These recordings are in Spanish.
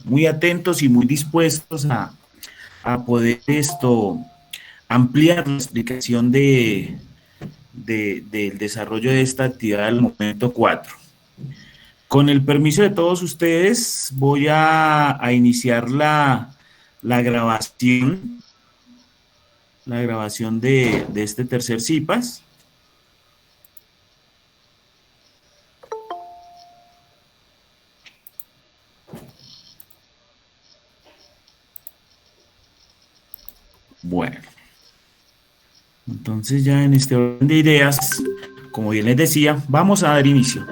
muy atentos y muy dispuestos a poder ampliar la explicación del desarrollo de esta actividad del momento 4. Con el permiso de todos ustedes, voy a iniciar la grabación de este tercer CIPAS. Bueno, entonces ya en este orden de ideas, como bien les decía, vamos a dar inicio.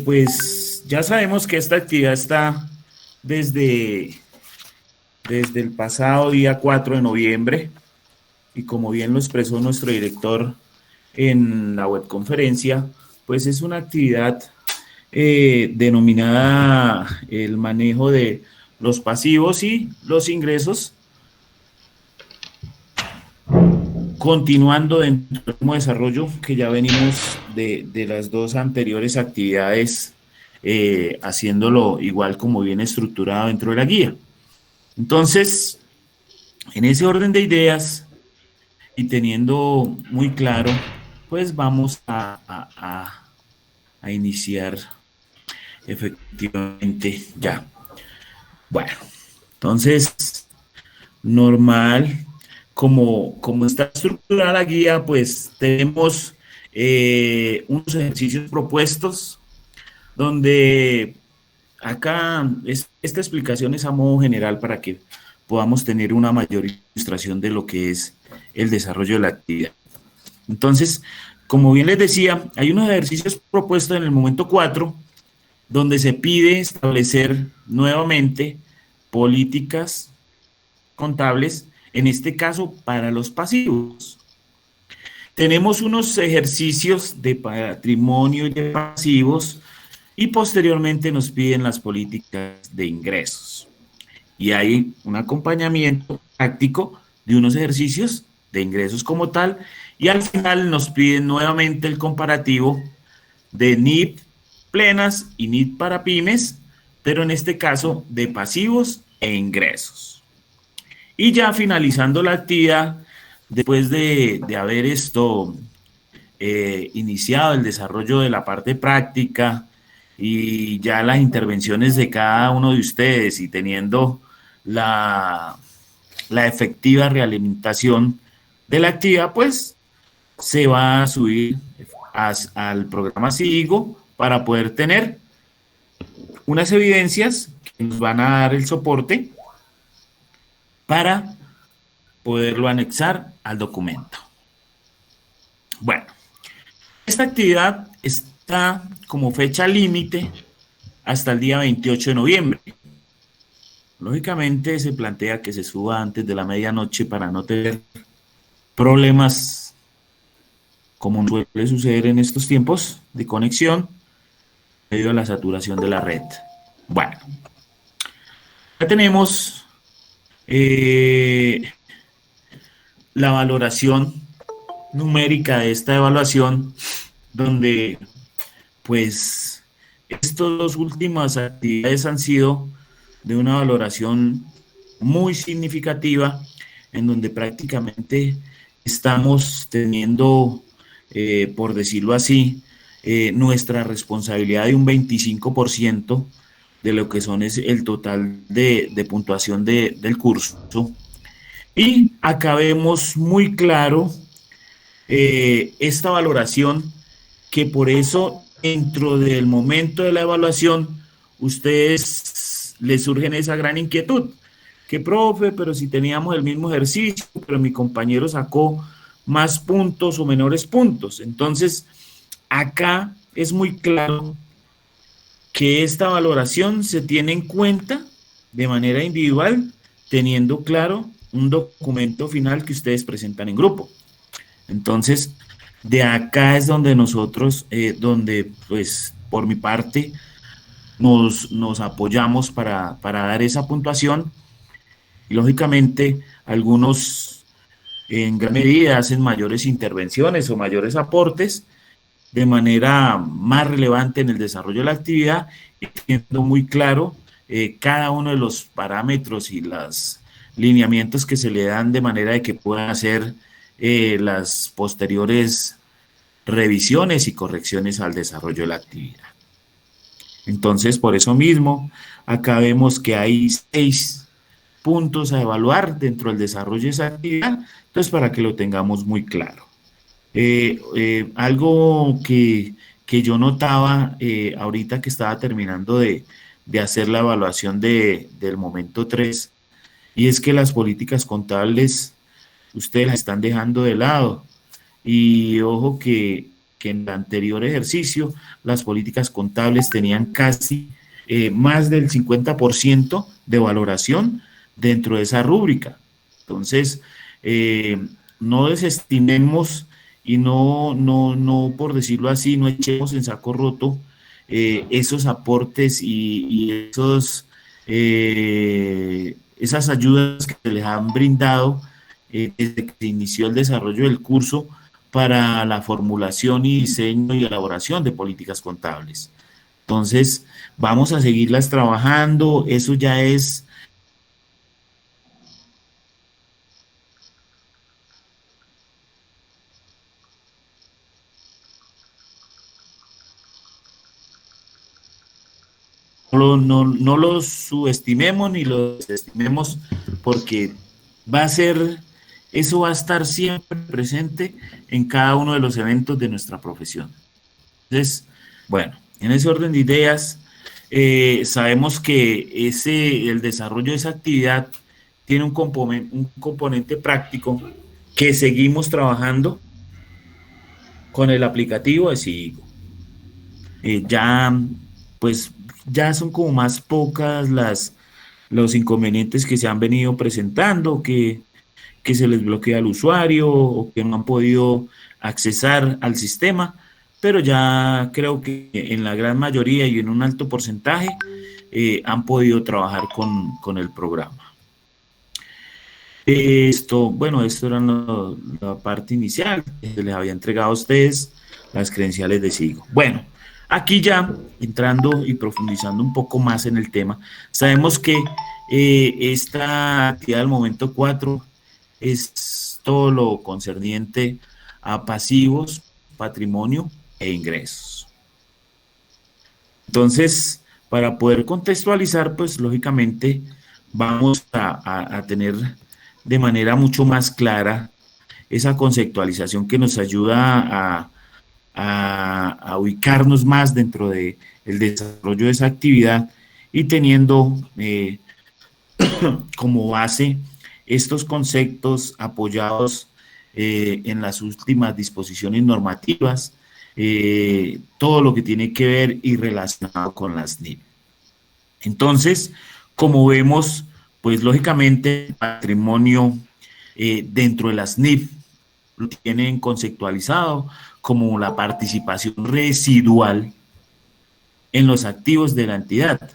Pues ya sabemos que esta actividad está desde el pasado día 4 de noviembre, y como bien lo expresó nuestro director en la webconferencia, pues es una actividad denominada el manejo de los pasivos y los ingresos, continuando dentro del mismo desarrollo que ya venimos de las dos anteriores actividades, haciéndolo igual como bien estructurado dentro de la guía. Entonces, en ese orden de ideas y teniendo muy claro, pues vamos a iniciar efectivamente ya. Bueno, entonces, normal, como está estructurada la guía, pues tenemos unos ejercicios propuestos donde acá esta explicación es a modo general para que podamos tener una mayor ilustración de lo que es el desarrollo de la actividad. Entonces, como bien les decía, hay unos ejercicios propuestos en el momento 4 donde se pide establecer nuevamente políticas contables, en este caso para los pasivos. Tenemos unos ejercicios de patrimonio y de pasivos y posteriormente nos piden las políticas de ingresos. Y hay un acompañamiento práctico de unos ejercicios de ingresos como tal, y al final nos piden nuevamente el comparativo de NIP plenas y NIP para pymes, pero en este caso de pasivos e ingresos. Y ya finalizando la actividad, después de haber iniciado el desarrollo de la parte práctica y ya las intervenciones de cada uno de ustedes y teniendo la efectiva realimentación de la actividad, pues se va a subir al programa SIGO para poder tener unas evidencias que nos van a dar el soporte para poderlo anexar al documento. Bueno, esta actividad está como fecha límite hasta el día 28 de noviembre. Lógicamente se plantea que se suba antes de la medianoche para no tener problemas como suele suceder en estos tiempos de conexión debido a la saturación de la red. Bueno, ya tenemos la valoración numérica de esta evaluación, donde pues estas dos últimas actividades han sido de una valoración muy significativa, en donde prácticamente estamos teniendo, por decirlo así, nuestra responsabilidad de un 25% de lo que son el total de puntuación del curso. Y acá vemos muy claro esta valoración, que por eso dentro del momento de la evaluación ustedes les surgen esa gran inquietud, que profe, pero si teníamos el mismo ejercicio, pero mi compañero sacó más puntos o menores puntos. Entonces, acá es muy claro que esta valoración se tiene en cuenta de manera individual, teniendo claro un documento final que ustedes presentan en grupo. Entonces, de acá es donde nosotros, donde pues por mi parte, nos apoyamos para dar esa puntuación. Y lógicamente, algunos en gran medida hacen mayores intervenciones o mayores aportes de manera más relevante en el desarrollo de la actividad, y siendo muy claro cada uno de los parámetros y los lineamientos que se le dan de manera de que puedan hacer las posteriores revisiones y correcciones al desarrollo de la actividad. Entonces, por eso mismo, acá vemos que hay 6 puntos a evaluar dentro del desarrollo de esa actividad, entonces para que lo tengamos muy claro. Algo que yo notaba ahorita que estaba terminando de hacer la evaluación del momento 3, y es que las políticas contables ustedes las están dejando de lado. Y ojo que en el anterior ejercicio las políticas contables tenían casi más del 50% de valoración dentro de esa rúbrica. Entonces, no desestimemos y no, por decirlo así, no echemos en saco roto esos aportes y esas ayudas que se les han brindado desde que se inició el desarrollo del curso para la formulación y diseño y elaboración de políticas contables. Entonces, vamos a seguirlas trabajando, eso ya es no los subestimemos ni los desestimemos, porque eso va a estar siempre presente en cada uno de los eventos de nuestra profesión. Entonces, bueno, en ese orden de ideas, sabemos que el desarrollo de esa actividad tiene un componente práctico que seguimos trabajando con el aplicativo de SIGO. Pues ya son como más pocas los inconvenientes que se han venido presentando, que se les bloquea al usuario o que no han podido accesar al sistema, pero ya creo que en la gran mayoría y en un alto porcentaje han podido trabajar con el programa. Bueno, esto era la parte inicial, que les había entregado a ustedes las credenciales de SIGO. Bueno, aquí ya entrando y profundizando un poco más en el tema, sabemos que esta actividad del momento 4 es todo lo concerniente a pasivos, patrimonio e ingresos. Entonces, para poder contextualizar, pues lógicamente vamos a tener de manera mucho más clara esa conceptualización que nos ayuda a ubicarnos más dentro del desarrollo de esa actividad y teniendo como base estos conceptos apoyados en las últimas disposiciones normativas, todo lo que tiene que ver y relacionado con las NIF. Entonces, como vemos, pues lógicamente el patrimonio dentro de las NIF lo tienen conceptualizado como la participación residual en los activos de la entidad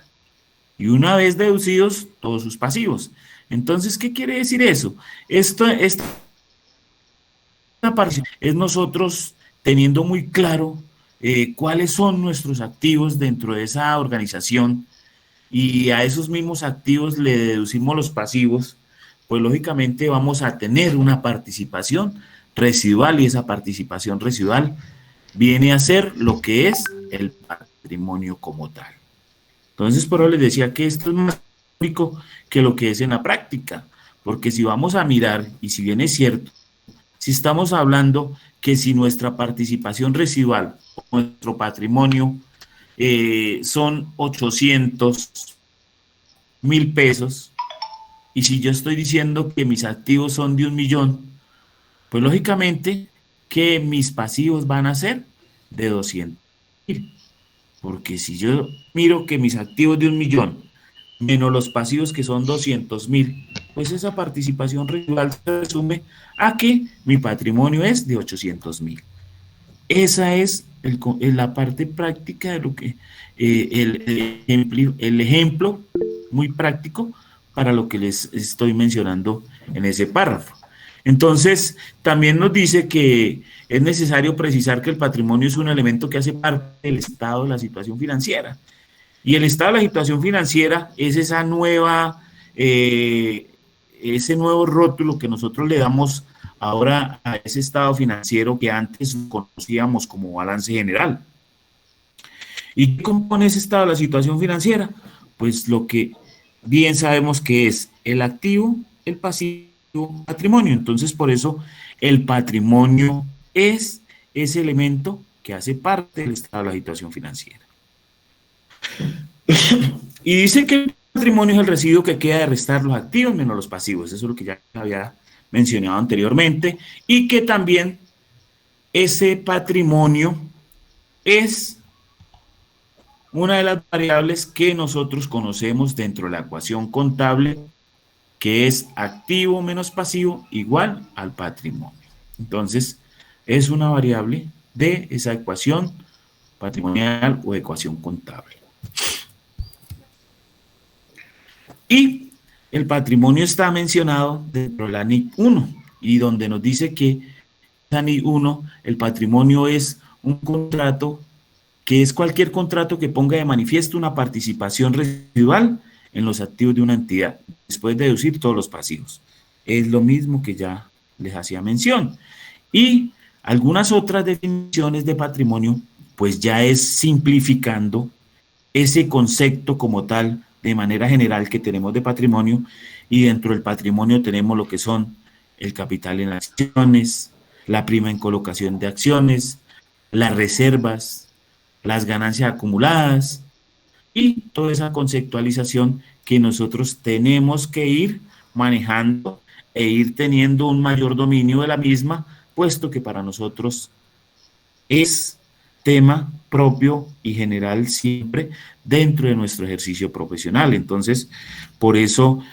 y una vez deducidos todos sus pasivos. Entonces, ¿qué quiere decir eso? Esta participación es nosotros teniendo muy claro cuáles son nuestros activos dentro de esa organización y a esos mismos activos le deducimos los pasivos, pues lógicamente vamos a tener una participación residual y esa participación residual viene a ser lo que es el patrimonio como tal. Entonces, por eso les decía que esto es más teórico que lo que es en la práctica, porque si vamos a mirar, y si bien es cierto, si estamos hablando que si nuestra participación residual o nuestro patrimonio son 800.000 pesos, y si yo estoy diciendo que mis activos son de 1.000.000, pues lógicamente que mis pasivos van a ser de 200.000. Porque si yo miro que mis activos de 1.000.000 menos los pasivos que son 200.000, pues esa participación residual se resume a que mi patrimonio es de 800.000. Esa es la parte práctica de lo que el ejemplo muy práctico para lo que les estoy mencionando en ese párrafo. Entonces, también nos dice que es necesario precisar que el patrimonio es un elemento que hace parte del estado de la situación financiera. Y el estado de la situación financiera es esa nueva, ese nuevo rótulo que nosotros le damos ahora a ese estado financiero que antes conocíamos como balance general. ¿Y qué compone ese estado de la situación financiera? Pues lo que bien sabemos que es el activo, el pasivo, el patrimonio. Entonces, por eso el patrimonio es ese elemento que hace parte del estado de la situación financiera. Y dice que el patrimonio es el residuo que queda de restar los activos menos los pasivos. Eso es lo que ya había mencionado anteriormente. Y que también ese patrimonio es una de las variables que nosotros conocemos dentro de la ecuación contable, que es activo menos pasivo igual al patrimonio. Entonces, es una variable de esa ecuación patrimonial o ecuación contable. Y el patrimonio está mencionado dentro de la NIC 1 y donde nos dice que la NIC 1, el patrimonio es un contrato que es cualquier contrato que ponga de manifiesto una participación residual en los activos de una entidad, después de deducir todos los pasivos. Es lo mismo que ya les hacía mención. Y algunas otras definiciones de patrimonio, pues ya es simplificando ese concepto como tal, de manera general, que tenemos de patrimonio, y dentro del patrimonio tenemos lo que son el capital en acciones, la prima en colocación de acciones, las reservas, las ganancias acumuladas y toda esa conceptualización que nosotros tenemos que ir manejando e ir teniendo un mayor dominio de la misma, puesto que para nosotros es tema propio y general siempre dentro de nuestro ejercicio profesional. Entonces, por eso,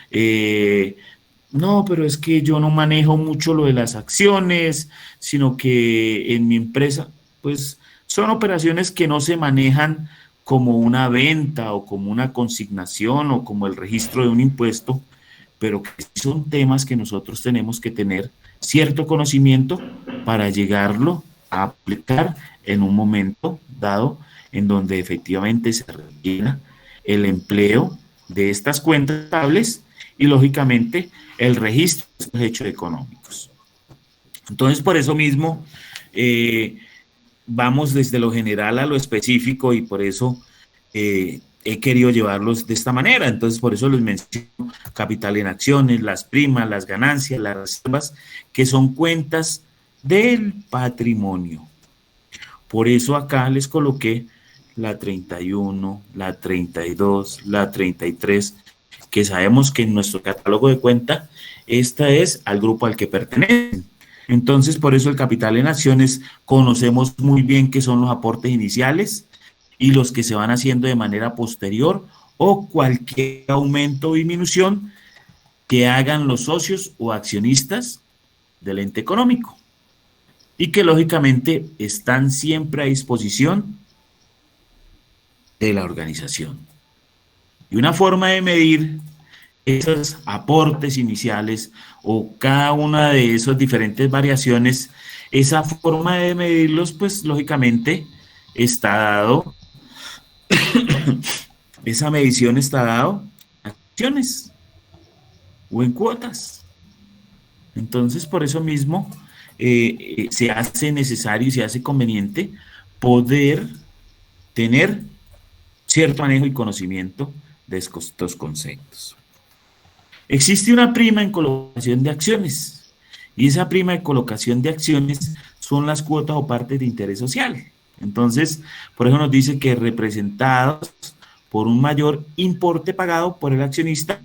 no, pero es que yo no manejo mucho lo de las acciones, sino que en mi empresa, pues son operaciones que no se manejan como una venta o como una consignación o como el registro de un impuesto, pero que son temas que nosotros tenemos que tener cierto conocimiento para llegarlo a aplicar en un momento dado en donde efectivamente se requiera el empleo de estas cuentas estables y lógicamente el registro de estos hechos económicos. Entonces, por eso mismo, vamos desde lo general a lo específico y por eso he querido llevarlos de esta manera. Entonces, por eso les menciono capital en acciones, las primas, las ganancias, las reservas, que son cuentas del patrimonio. Por eso acá les coloqué la 31, la 32, la 33, que sabemos que en nuestro catálogo de cuenta, esta es al grupo al que pertenecen. Entonces, por eso el capital en acciones conocemos muy bien qué son los aportes iniciales y los que se van haciendo de manera posterior o cualquier aumento o disminución que hagan los socios o accionistas del ente económico y que lógicamente están siempre a disposición de la organización. Y una forma de medir esos aportes iniciales o cada una de esas diferentes variaciones, esa forma de medirlos, pues lógicamente está dado, esa medición está dado en acciones o en cuotas. Entonces, por eso mismo se hace necesario y se hace conveniente poder tener cierto manejo y conocimiento de estos conceptos. Existe una prima en colocación de acciones y esa prima de colocación de acciones son las cuotas o partes de interés social. Entonces, por eso nos dice que representados por un mayor importe pagado por el accionista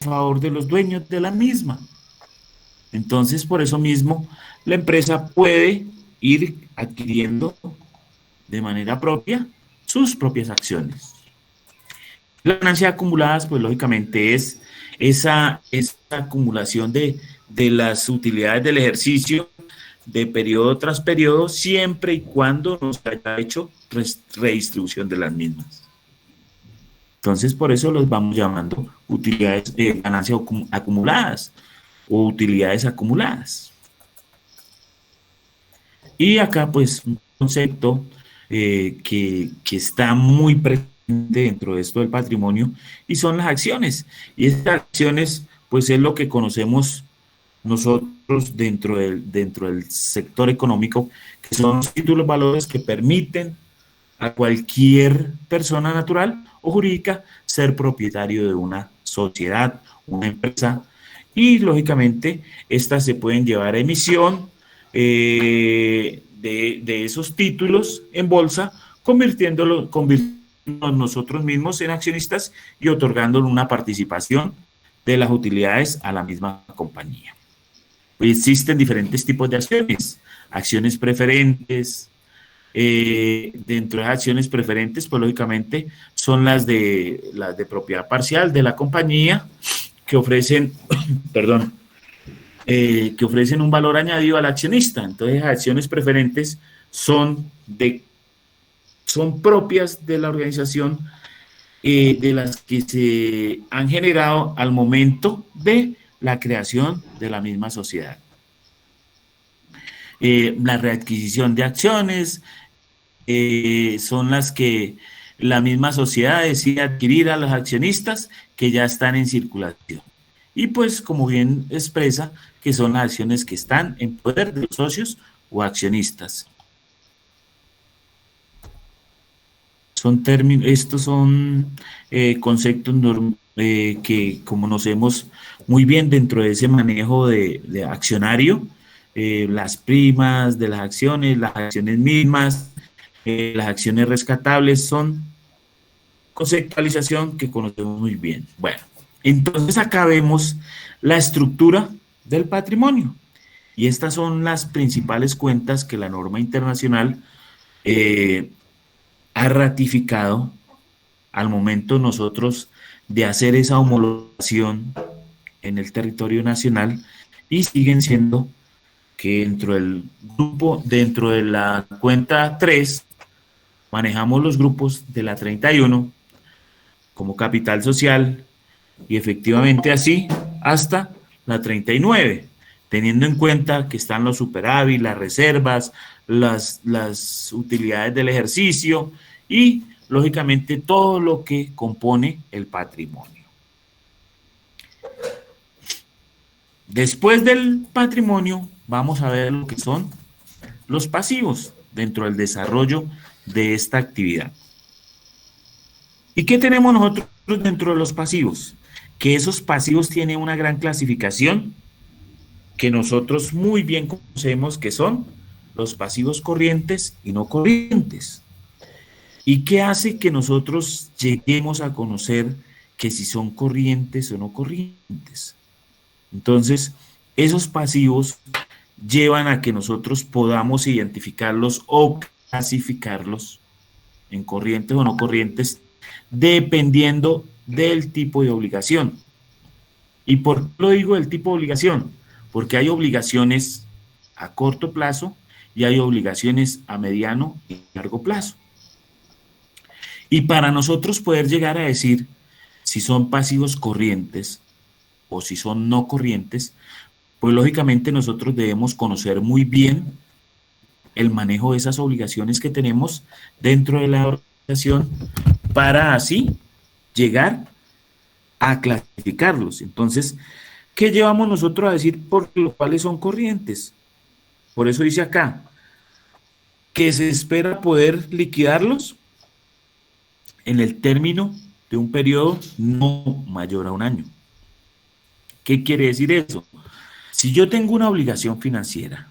favor de los dueños de la misma. Entonces, por eso mismo, la empresa puede ir adquiriendo de manera propia sus propias acciones. La ganancia acumuladas, pues lógicamente es esa acumulación de las utilidades del ejercicio de periodo tras periodo, siempre y cuando no se haya hecho redistribución de las mismas. Entonces, por eso los vamos llamando utilidades de ganancias acumuladas o utilidades acumuladas. Y acá, pues, un concepto que está muy presente dentro de esto del patrimonio y son las acciones. Y estas acciones, pues, es lo que conocemos nosotros dentro del sector económico, que son los títulos valores que permiten a cualquier persona natural o jurídica ser propietario de una sociedad, una empresa, y lógicamente estas se pueden llevar a emisión de esos títulos en bolsa, convirtiéndonos nosotros mismos en accionistas y otorgándole una participación de las utilidades a la misma compañía. Existen diferentes tipos de acciones, acciones preferentes. Dentro de las acciones preferentes, pues lógicamente son las de propiedad parcial de la compañía que ofrecen, perdón, que ofrecen un valor añadido al accionista. Entonces, las acciones preferentes son propias de la organización, de las que se han generado al momento de la creación de la misma sociedad. La readquisición de acciones son las que la misma sociedad decide adquirir a los accionistas que ya están en circulación. Y pues, como bien expresa, que son las acciones que están en poder de los socios o accionistas. Estos son conceptos que conocemos muy bien dentro de ese manejo de accionario, las primas de las acciones mismas, las acciones rescatables, son conceptualización que conocemos muy bien. Bueno, entonces acá vemos la estructura del patrimonio y estas son las principales cuentas que la norma internacional ha ratificado al momento nosotros de hacer esa homologación en el territorio nacional, y siguen siendo que dentro del grupo, dentro de la cuenta 3, manejamos los grupos de la 31 como capital social y efectivamente así hasta la 39, teniendo en cuenta que están los superávit, las reservas, las utilidades del ejercicio y lógicamente todo lo que compone el patrimonio. Después del patrimonio vamos a ver lo que son los pasivos dentro del desarrollo de esta actividad. ¿Y qué tenemos nosotros dentro de los pasivos? Que esos pasivos tienen una gran clasificación que nosotros muy bien conocemos, que son los pasivos corrientes y no corrientes. ¿Y qué hace que nosotros lleguemos a conocer que si son corrientes o no corrientes? Entonces, esos pasivos llevan a que nosotros podamos identificarlos o clasificarlos en corrientes o no corrientes, dependiendo del tipo de obligación. ¿Y por qué lo digo del tipo de obligación? Porque hay obligaciones a corto plazo y hay obligaciones a mediano y largo plazo. Y para nosotros poder llegar a decir si son pasivos corrientes o si son no corrientes, pues lógicamente nosotros debemos conocer muy bien el manejo de esas obligaciones que tenemos dentro de la organización para así llegar a clasificarlos. Entonces, ¿qué llevamos nosotros a decir por lo cuales son corrientes? Por eso dice acá que se espera poder liquidarlos en el término de un periodo no mayor a un año. ¿Qué quiere decir eso? Si yo tengo una obligación financiera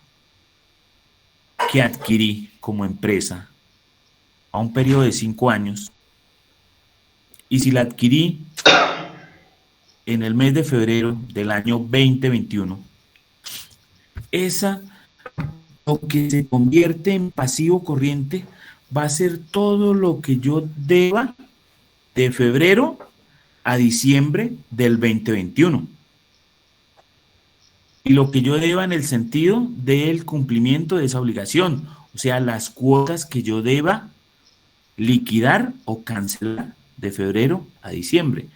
que adquirí como empresa a un periodo de 5 años, y si la adquirí en el mes de febrero del año 2021, lo que se convierte en pasivo corriente va a ser todo lo que yo deba de febrero a diciembre del 2021. Y lo que yo deba en el sentido del cumplimiento de esa obligación, o sea, las cuotas que yo deba liquidar o cancelar de febrero a diciembre.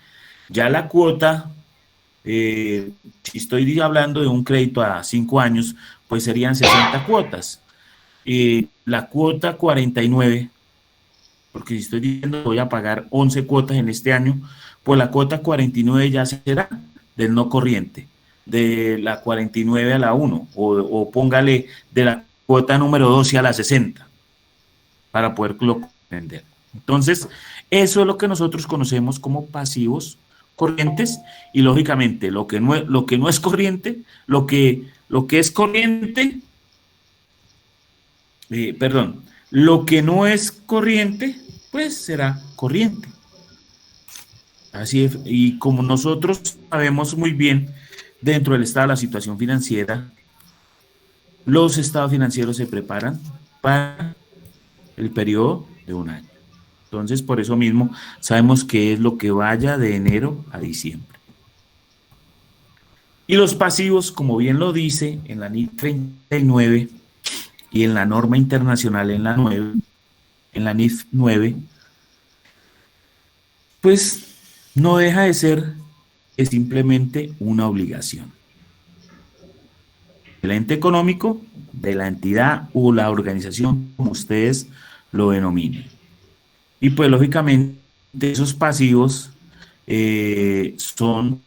Ya la cuota, si estoy hablando de un crédito a 5 años, pues serían 60 cuotas. La cuota 49, porque si estoy diciendo voy a pagar 11 cuotas en este año, pues la cuota 49 ya será del no corriente, de la 49 a la 1, o póngale de la cuota número 12 a la 60, para poderlo comprender. Entonces, eso es lo que nosotros conocemos como pasivos corrientes, y lógicamente lo que no es corriente, lo que es corriente, lo que no es corriente, pues será corriente. Así es, y como nosotros sabemos muy bien, dentro del estado de la situación financiera, los estados financieros se preparan para el periodo de un año. Entonces, por eso mismo, sabemos qué es lo que vaya de enero a diciembre. Y los pasivos, como bien lo dice en la NIF 39 y en la norma internacional en la NIF 9, pues no deja de ser simplemente una obligación del ente económico, de la entidad o la organización, como ustedes lo denominen. Y pues lógicamente esos pasivos son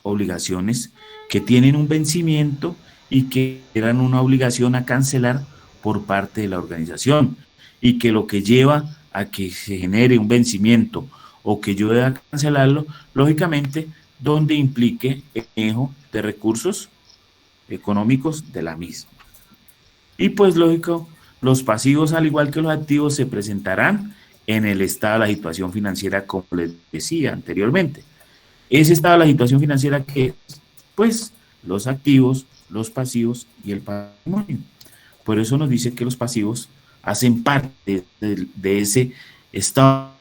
obligaciones que tienen un vencimiento y que eran una obligación a cancelar por parte de la organización, y que lo que lleva a que se genere un vencimiento o que yo deba cancelarlo, lógicamente, donde implique el manejo de recursos económicos de la misma. Y pues lógico, los pasivos, al igual que los activos, se presentarán en el estado de la situación financiera, como les decía anteriormente. Ese estado de la situación financiera que es, pues, los activos, los pasivos y el patrimonio. Por eso nos dice que los pasivos hacen parte de ese estado.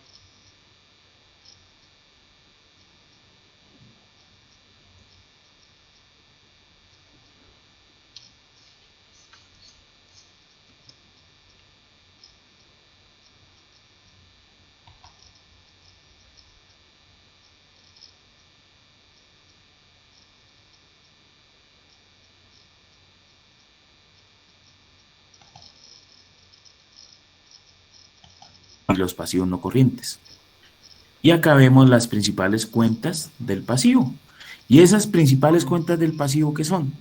Y los pasivos no corrientes. Y acá vemos las principales cuentas del pasivo. Y esas principales cuentas del pasivo, ¿qué son?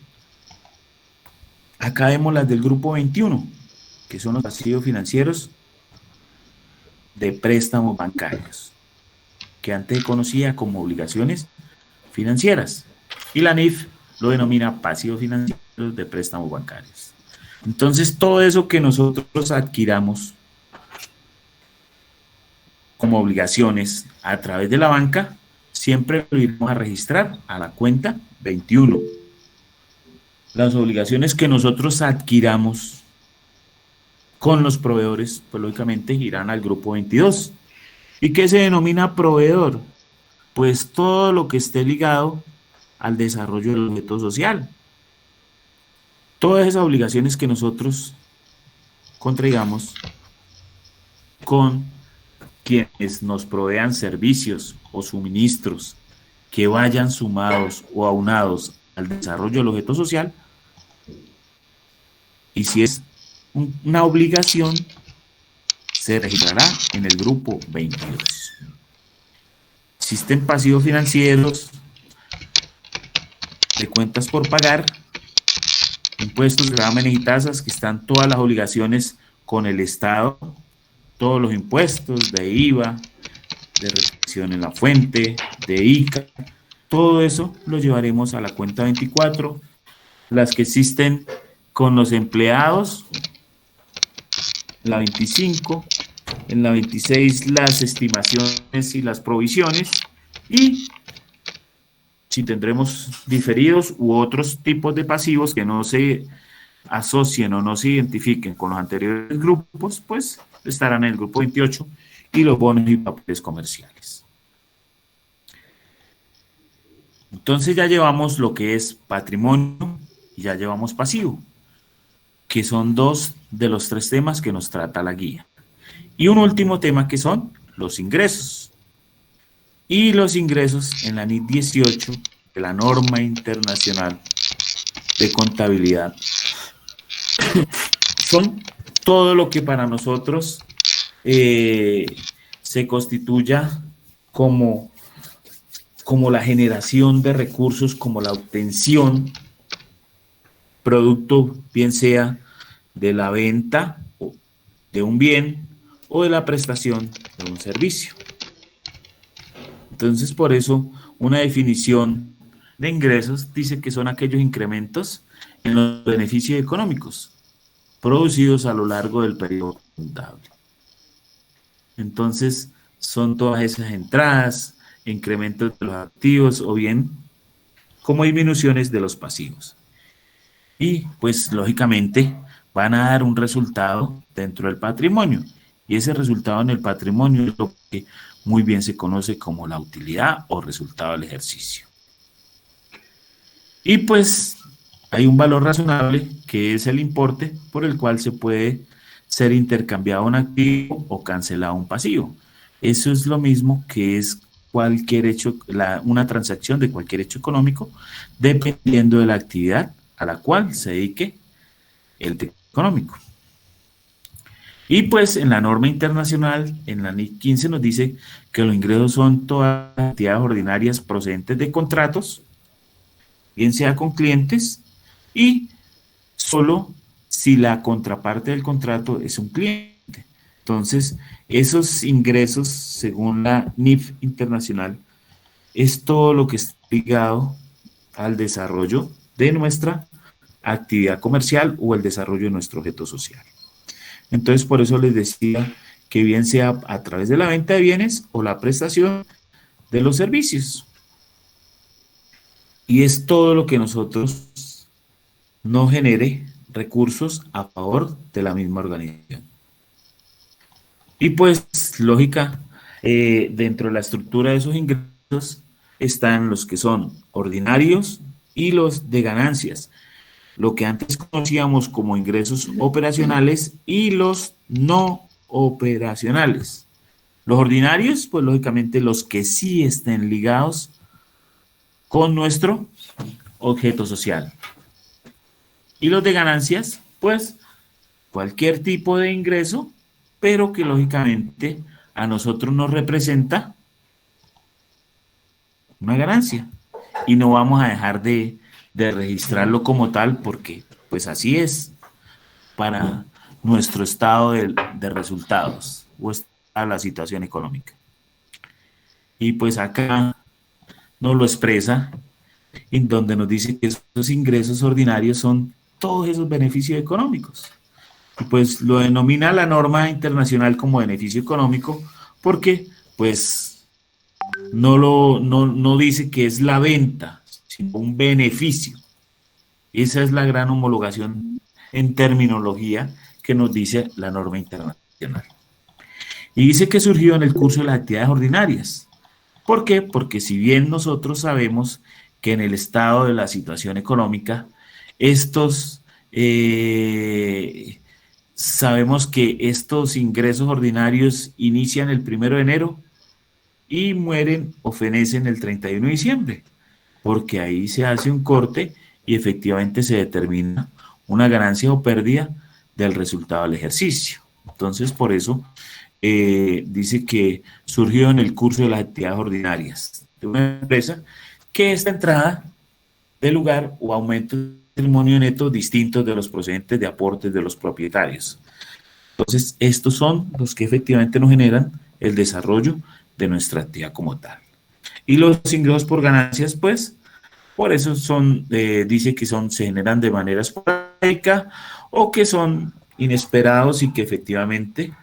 Acá vemos las del grupo 21, que son los pasivos financieros de préstamos bancarios, que antes se conocía como obligaciones financieras. Y la NIF lo denomina pasivos financieros de préstamos bancarios. Entonces, todo eso que nosotros adquiramos como obligaciones a través de la banca, siempre lo iremos a registrar a la cuenta 21. Las obligaciones que nosotros adquiramos con los proveedores, pues lógicamente irán al grupo 22. ¿Y qué se denomina proveedor? Pues todo lo que esté ligado al desarrollo del objeto social. Todas esas obligaciones que nosotros contraigamos con quienes nos provean servicios o suministros que vayan sumados o aunados al desarrollo del objeto social, y si es una obligación, se registrará en el grupo 22. Existen pasivos financieros de cuentas por pagar, impuestos, gravámenes y tasas, que están todas las obligaciones con el Estado, todos los impuestos de IVA, de retención en la fuente, de ICA, todo eso lo llevaremos a la cuenta 24. Las que existen con los empleados, la 25, en la 26 las estimaciones y las provisiones, y si tendremos diferidos u otros tipos de pasivos que no se asocien o no se identifiquen con los anteriores grupos, pues estarán en el grupo 28 y los bonos y papeles comerciales. Entonces ya llevamos lo que es patrimonio y ya llevamos pasivo, que son dos de los tres temas que nos trata la guía. Y un último tema que son los ingresos. Y los ingresos en la NIC 18 de la norma internacional de contabilidad son todo lo que para nosotros se constituya como la generación de recursos, como la obtención, producto bien sea de la venta de un bien o de la prestación de un servicio. Entonces, por eso, una definición de ingresos dice que son aquellos incrementos en los beneficios económicos producidos a lo largo del periodo contable. Entonces, son todas esas entradas, incrementos de los activos o bien como disminuciones de los pasivos. Y, pues, lógicamente, van a dar un resultado dentro del patrimonio. Y ese resultado en el patrimonio es lo que muy bien se conoce como la utilidad o resultado del ejercicio. Y pues hay un valor razonable que es el importe por el cual se puede ser intercambiado un activo o cancelado un pasivo. Eso es lo mismo que es cualquier hecho, una transacción de cualquier hecho económico, dependiendo de la actividad a la cual se dedique el hecho económico. Y pues en la norma internacional, en la NIC 15 nos dice que los ingresos son todas las actividades ordinarias procedentes de contratos, bien sea con clientes, y solo si la contraparte del contrato es un cliente. Entonces, esos ingresos, según la NIF internacional, es todo lo que está ligado al desarrollo de nuestra actividad comercial o el desarrollo de nuestro objeto social. Entonces, por eso les decía que bien sea a través de la venta de bienes o la prestación de los servicios. Y es todo lo que nosotros no genere recursos a favor de la misma organización. Y pues, lógica, dentro de la estructura de esos ingresos están los que son ordinarios y los de ganancias, lo que antes conocíamos como ingresos operacionales y los no operacionales. Los ordinarios, pues lógicamente los que sí estén ligados con nuestro objeto social. Y los de ganancias, pues cualquier tipo de ingreso, pero que lógicamente a nosotros nos representa una ganancia. Y no vamos a dejar de registrarlo como tal porque pues así es para nuestro estado de resultados o a la situación económica. Y pues acá nos lo expresa en donde nos dice que esos ingresos ordinarios son todos esos beneficios económicos. Y pues lo denomina la norma internacional como beneficio económico porque pues no dice que es la venta, sino un beneficio. Esa es la gran homologación en terminología que nos dice la norma internacional. Y dice que surgió en el curso de las actividades ordinarias. ¿Por qué? Porque si bien nosotros sabemos que en el estado de la situación económica, sabemos que estos ingresos ordinarios inician el 1 de enero y mueren o fenecen el 31 de diciembre, porque ahí se hace un corte y efectivamente se determina una ganancia o pérdida del resultado del ejercicio. Entonces, por eso dice que surgió en el curso de las actividades ordinarias de una empresa que esta entrada de lugar o aumento de patrimonio neto distintos de los procedentes de aportes de los propietarios. Entonces, estos son los que efectivamente nos generan el desarrollo de nuestra actividad como tal. Y los ingresos por ganancias, pues, por eso dice que se generan de manera esporádica o que son inesperados y que efectivamente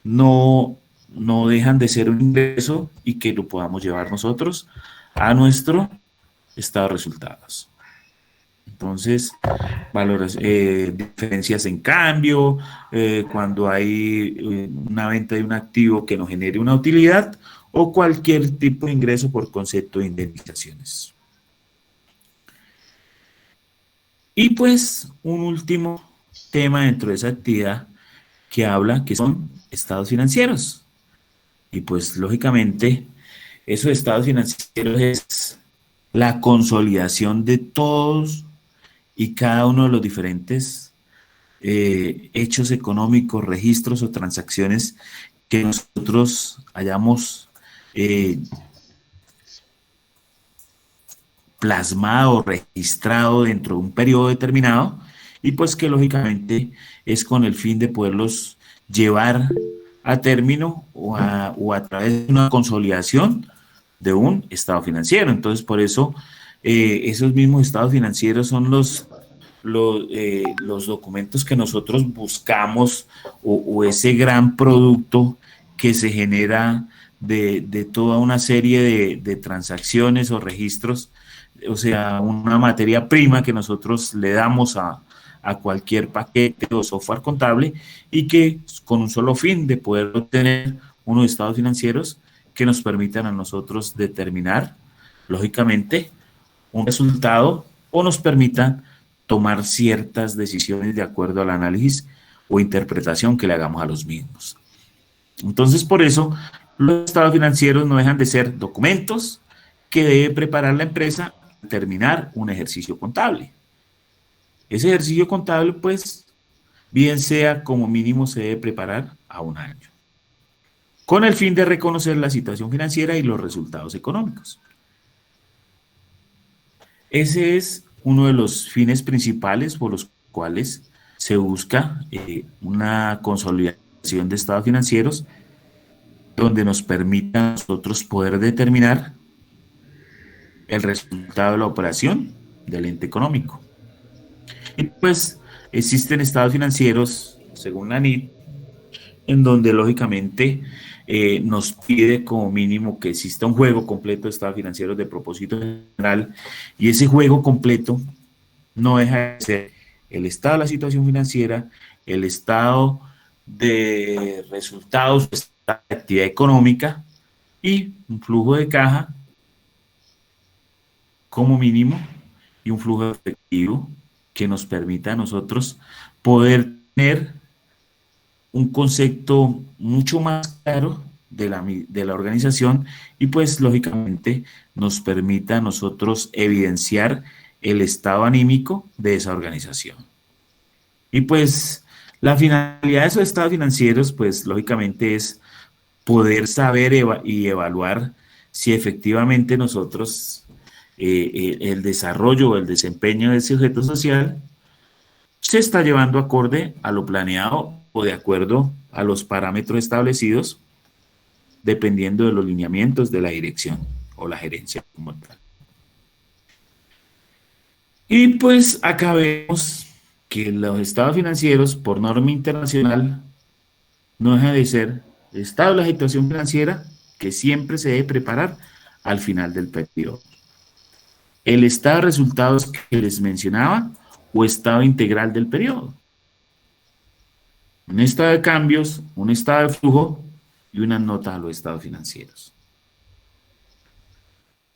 no dejan de ser un ingreso y que lo podamos llevar nosotros a nuestro estado de resultados. Entonces, diferencias en cambio, cuando hay una venta de un activo que no genere una utilidad o cualquier tipo de ingreso por concepto de indemnizaciones. Y pues un último tema dentro de esa actividad que habla que son estados financieros. Y pues lógicamente esos estados financieros es la consolidación de todos y cada uno de los diferentes hechos económicos, registros o transacciones que nosotros hayamos plasmado, registrado dentro de un periodo determinado y pues que lógicamente es con el fin de poderlos llevar a término o a través de una consolidación de un estado financiero. Entonces, por eso, esos mismos estados financieros son los documentos que nosotros buscamos o ese gran producto que se genera de toda una serie de transacciones o registros, o sea, una materia prima que nosotros le damos a cualquier paquete o software contable y que con un solo fin de poder obtener unos estados financieros que nos permitan a nosotros determinar, lógicamente, un resultado o nos permitan tomar ciertas decisiones de acuerdo al análisis o interpretación que le hagamos a los mismos. Entonces, por eso, los estados financieros no dejan de ser documentos que debe preparar la empresa al terminar un ejercicio contable. Ese ejercicio contable, pues, bien sea como mínimo se debe preparar a un año, con el fin de reconocer la situación financiera y los resultados económicos. Ese es uno de los fines principales por los cuales se busca una consolidación de estados financieros donde nos permita a nosotros poder determinar el resultado de la operación del ente económico. Y pues existen estados financieros, según la NIT, en donde lógicamente nos pide como mínimo que exista un juego completo de estados financieros de propósito general y ese juego completo no deja de ser el estado de la situación financiera, el estado de resultados de actividad económica y un flujo de caja como mínimo y un flujo efectivo que nos permita a nosotros poder tener un concepto mucho más claro de la organización y pues lógicamente nos permita a nosotros evidenciar el estado anímico de esa organización. Y pues la finalidad de esos estados financieros pues lógicamente es poder saber y evaluar si efectivamente nosotros el desarrollo o el desempeño de ese objeto social se está llevando acorde a lo planeado o de acuerdo a los parámetros establecidos dependiendo de los lineamientos de la dirección o la gerencia como tal. Y pues acá vemos que los estados financieros por norma internacional no deja de ser el estado de la situación financiera que siempre se debe preparar al final del periodo. El estado de resultados que les mencionaba o estado integral del periodo. Un estado de cambios, un estado de flujo y una nota a los estados financieros.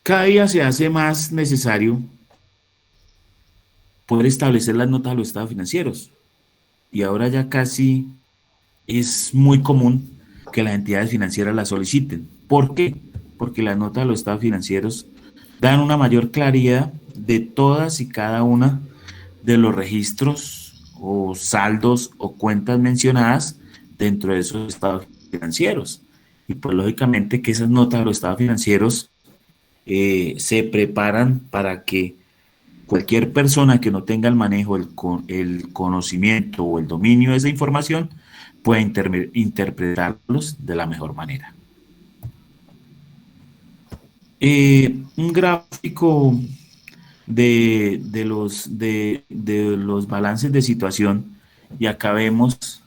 Cada día se hace más necesario poder establecer las notas a los estados financieros. Y ahora ya casi es muy común que las entidades financieras las soliciten. ¿Por qué? Porque las notas a los estados financieros dan una mayor claridad de todas y cada una de los registros o saldos o cuentas mencionadas dentro de esos estados financieros. Y pues lógicamente que esas notas de los estados financieros se preparan para que cualquier persona que no tenga el manejo, el conocimiento o el dominio de esa información pueda interpretarlos de la mejor manera. Un gráfico de los balances de situación y acá vemos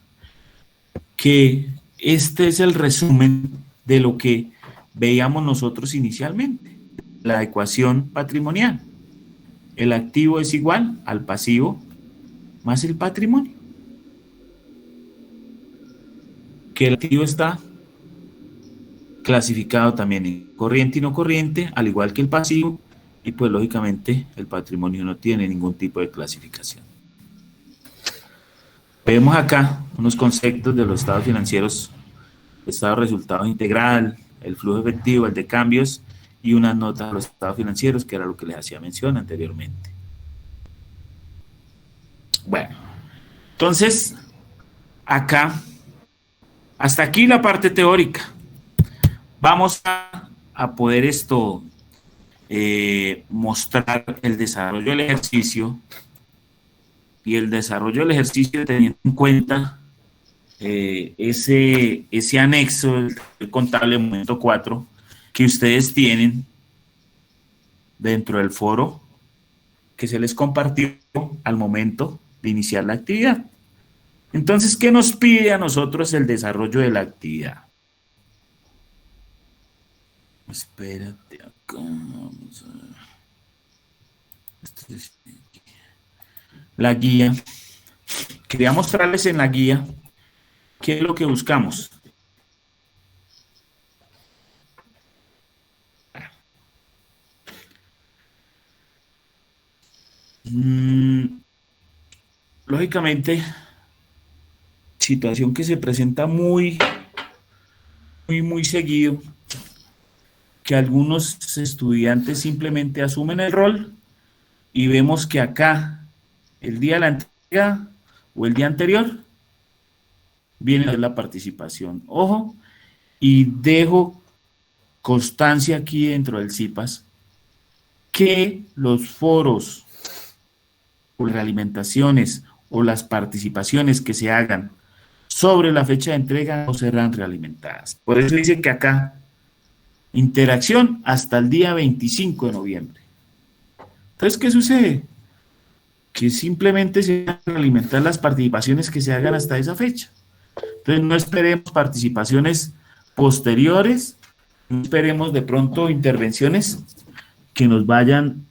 que este es el resumen de lo que veíamos nosotros inicialmente. la ecuación patrimonial. El activo es igual al pasivo más el patrimonio. Que el activo está clasificado también en corriente y no corriente, al igual que el pasivo, y pues lógicamente el patrimonio no tiene ningún tipo de clasificación. Vemos acá unos conceptos de los estados financieros: estado de resultado integral, el flujo efectivo, el de cambios y unas notas de los estados financieros, que era lo que les hacía mención anteriormente. Bueno, entonces acá, hasta aquí la parte teórica. Vamos a poder mostrar el desarrollo del ejercicio, y el desarrollo del ejercicio teniendo en cuenta ese anexo del contable momento 4 que ustedes tienen dentro del foro que se les compartió al momento de iniciar la actividad. Entonces, ¿qué nos pide a nosotros el desarrollo de la actividad? Espérate acá, vamos a ver. La guía. Quería mostrarles en la guía qué es lo que buscamos. Lógicamente, situación que se presenta muy seguido, que algunos estudiantes simplemente asumen el rol y vemos que acá, el día de la entrega o el día anterior, viene a ver la participación. Ojo, y dejo constancia aquí dentro del CIPAS que los foros o realimentaciones o las participaciones que se hagan sobre la fecha de entrega no serán realimentadas. Por eso dice que acá, interacción hasta el día 25 de noviembre. Entonces, ¿qué sucede? Que simplemente se van a realimentar las participaciones que se hagan hasta esa fecha. Entonces, no esperemos participaciones posteriores, no esperemos de pronto intervenciones que nos vayan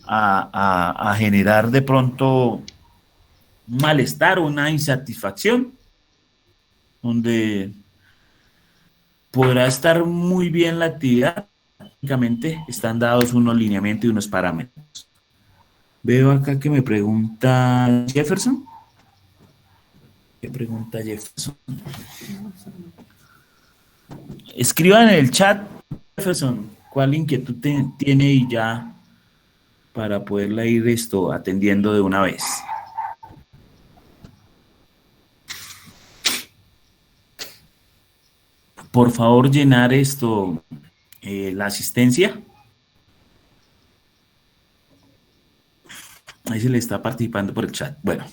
a generar de pronto un malestar o una insatisfacción, donde podrá estar muy bien la actividad, únicamente están dados unos lineamientos y unos parámetros. Veo acá que me pregunta Jefferson. ¿Qué pregunta Jefferson? Escriban en el chat, Jefferson, cuál inquietud tiene y ya para poderla ir atendiendo de una vez. Por favor, llenar la asistencia. Ahí se le está participando por el chat. Bueno.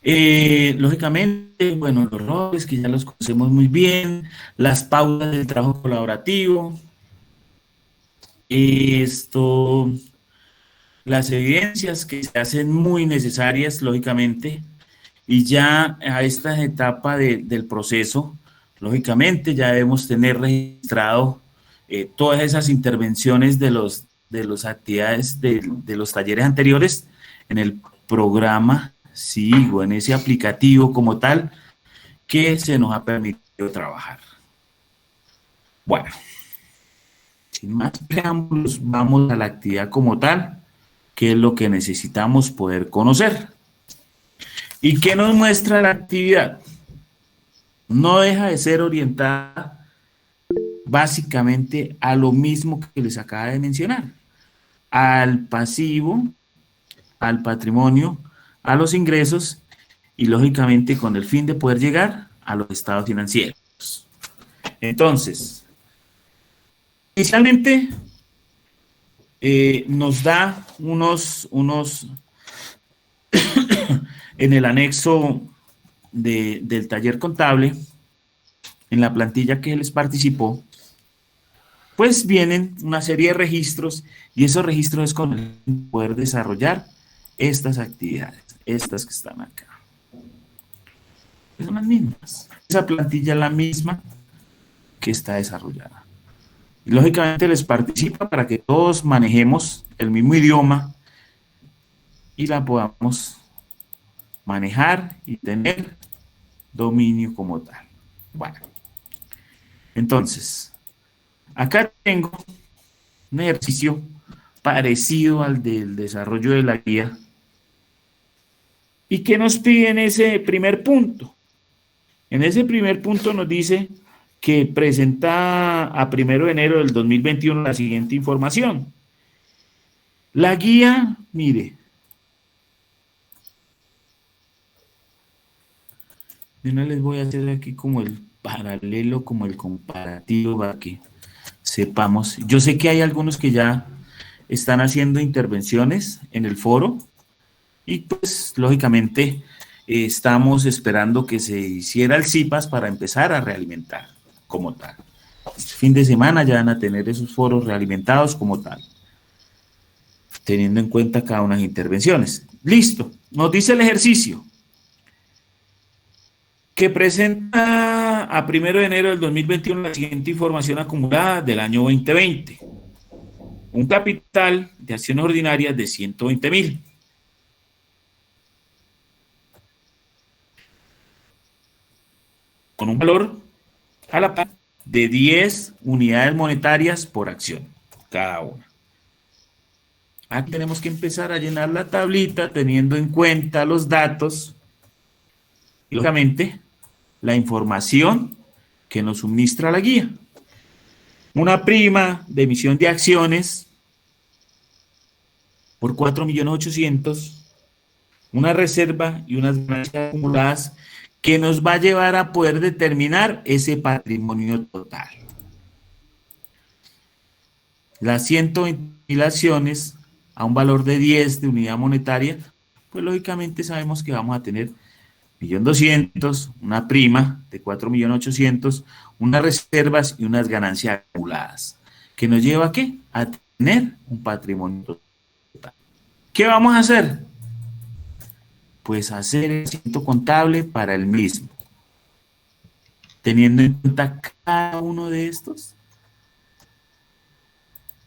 Lógicamente, bueno, los roles que ya los conocemos muy bien, las pautas del trabajo colaborativo, las evidencias que se hacen muy necesarias, lógicamente, y ya a esta etapa del proceso, lógicamente ya debemos tener registrado todas esas intervenciones de las actividades de los talleres anteriores en el programa SIGO, en ese aplicativo como tal que se nos ha permitido trabajar. Bueno, sin más preámbulos, vamos a la actividad como tal, que es lo que necesitamos poder conocer. ¿Y qué nos muestra la actividad? No deja de ser orientada básicamente a lo mismo que les acaba de mencionar: al pasivo, al patrimonio, a los ingresos y lógicamente con el fin de poder llegar a los estados financieros. Entonces, inicialmente nos da unos en el anexo del taller contable, en la plantilla que les participó, pues vienen una serie de registros, y esos registros es con el fin de poder desarrollar estas actividades, estas que están acá. Son las mismas. Esa plantilla es la misma que está desarrollada. Y lógicamente les participa para que todos manejemos el mismo idioma y la podamos manejar y tener dominio como tal. Bueno, entonces, acá tengo un ejercicio parecido al del desarrollo de la guía. ¿Y qué nos pide en ese primer punto? En ese primer punto nos dice que presenta a 1 de enero del 2021 la siguiente información. La guía, mire, yo no les voy a hacer aquí como el paralelo, como el comparativo para que sepamos. Yo sé que hay algunos que ya están haciendo intervenciones en el foro y pues lógicamente estamos esperando que se hiciera el CIPAS para empezar a realimentar como tal. Este fin de semana ya van a tener esos foros realimentados como tal, teniendo en cuenta cada una de las intervenciones. Listo, nos dice el ejercicio que presenta a 1 de enero del 2021 la siguiente información acumulada del año 2020. Un capital de acciones ordinarias de 120.000. Con un valor a la par de 10 unidades monetarias por acción, cada una. Aquí tenemos que empezar a llenar la tablita teniendo en cuenta los datos y, lógicamente, la información que nos suministra la guía. Una prima de emisión de acciones por 4.800.000, una reserva y unas ganancias acumuladas que nos va a llevar a poder determinar ese patrimonio total. Las 120.000 acciones a un valor de 10 de unidad monetaria, pues lógicamente sabemos que vamos a tener 1.200.000, una prima de 4.800.000, unas reservas y unas ganancias acumuladas, que nos lleva ¿a qué? A tener un patrimonio total. ¿Qué vamos a hacer? Pues hacer el ciento contable para el mismo, teniendo en cuenta cada uno de estos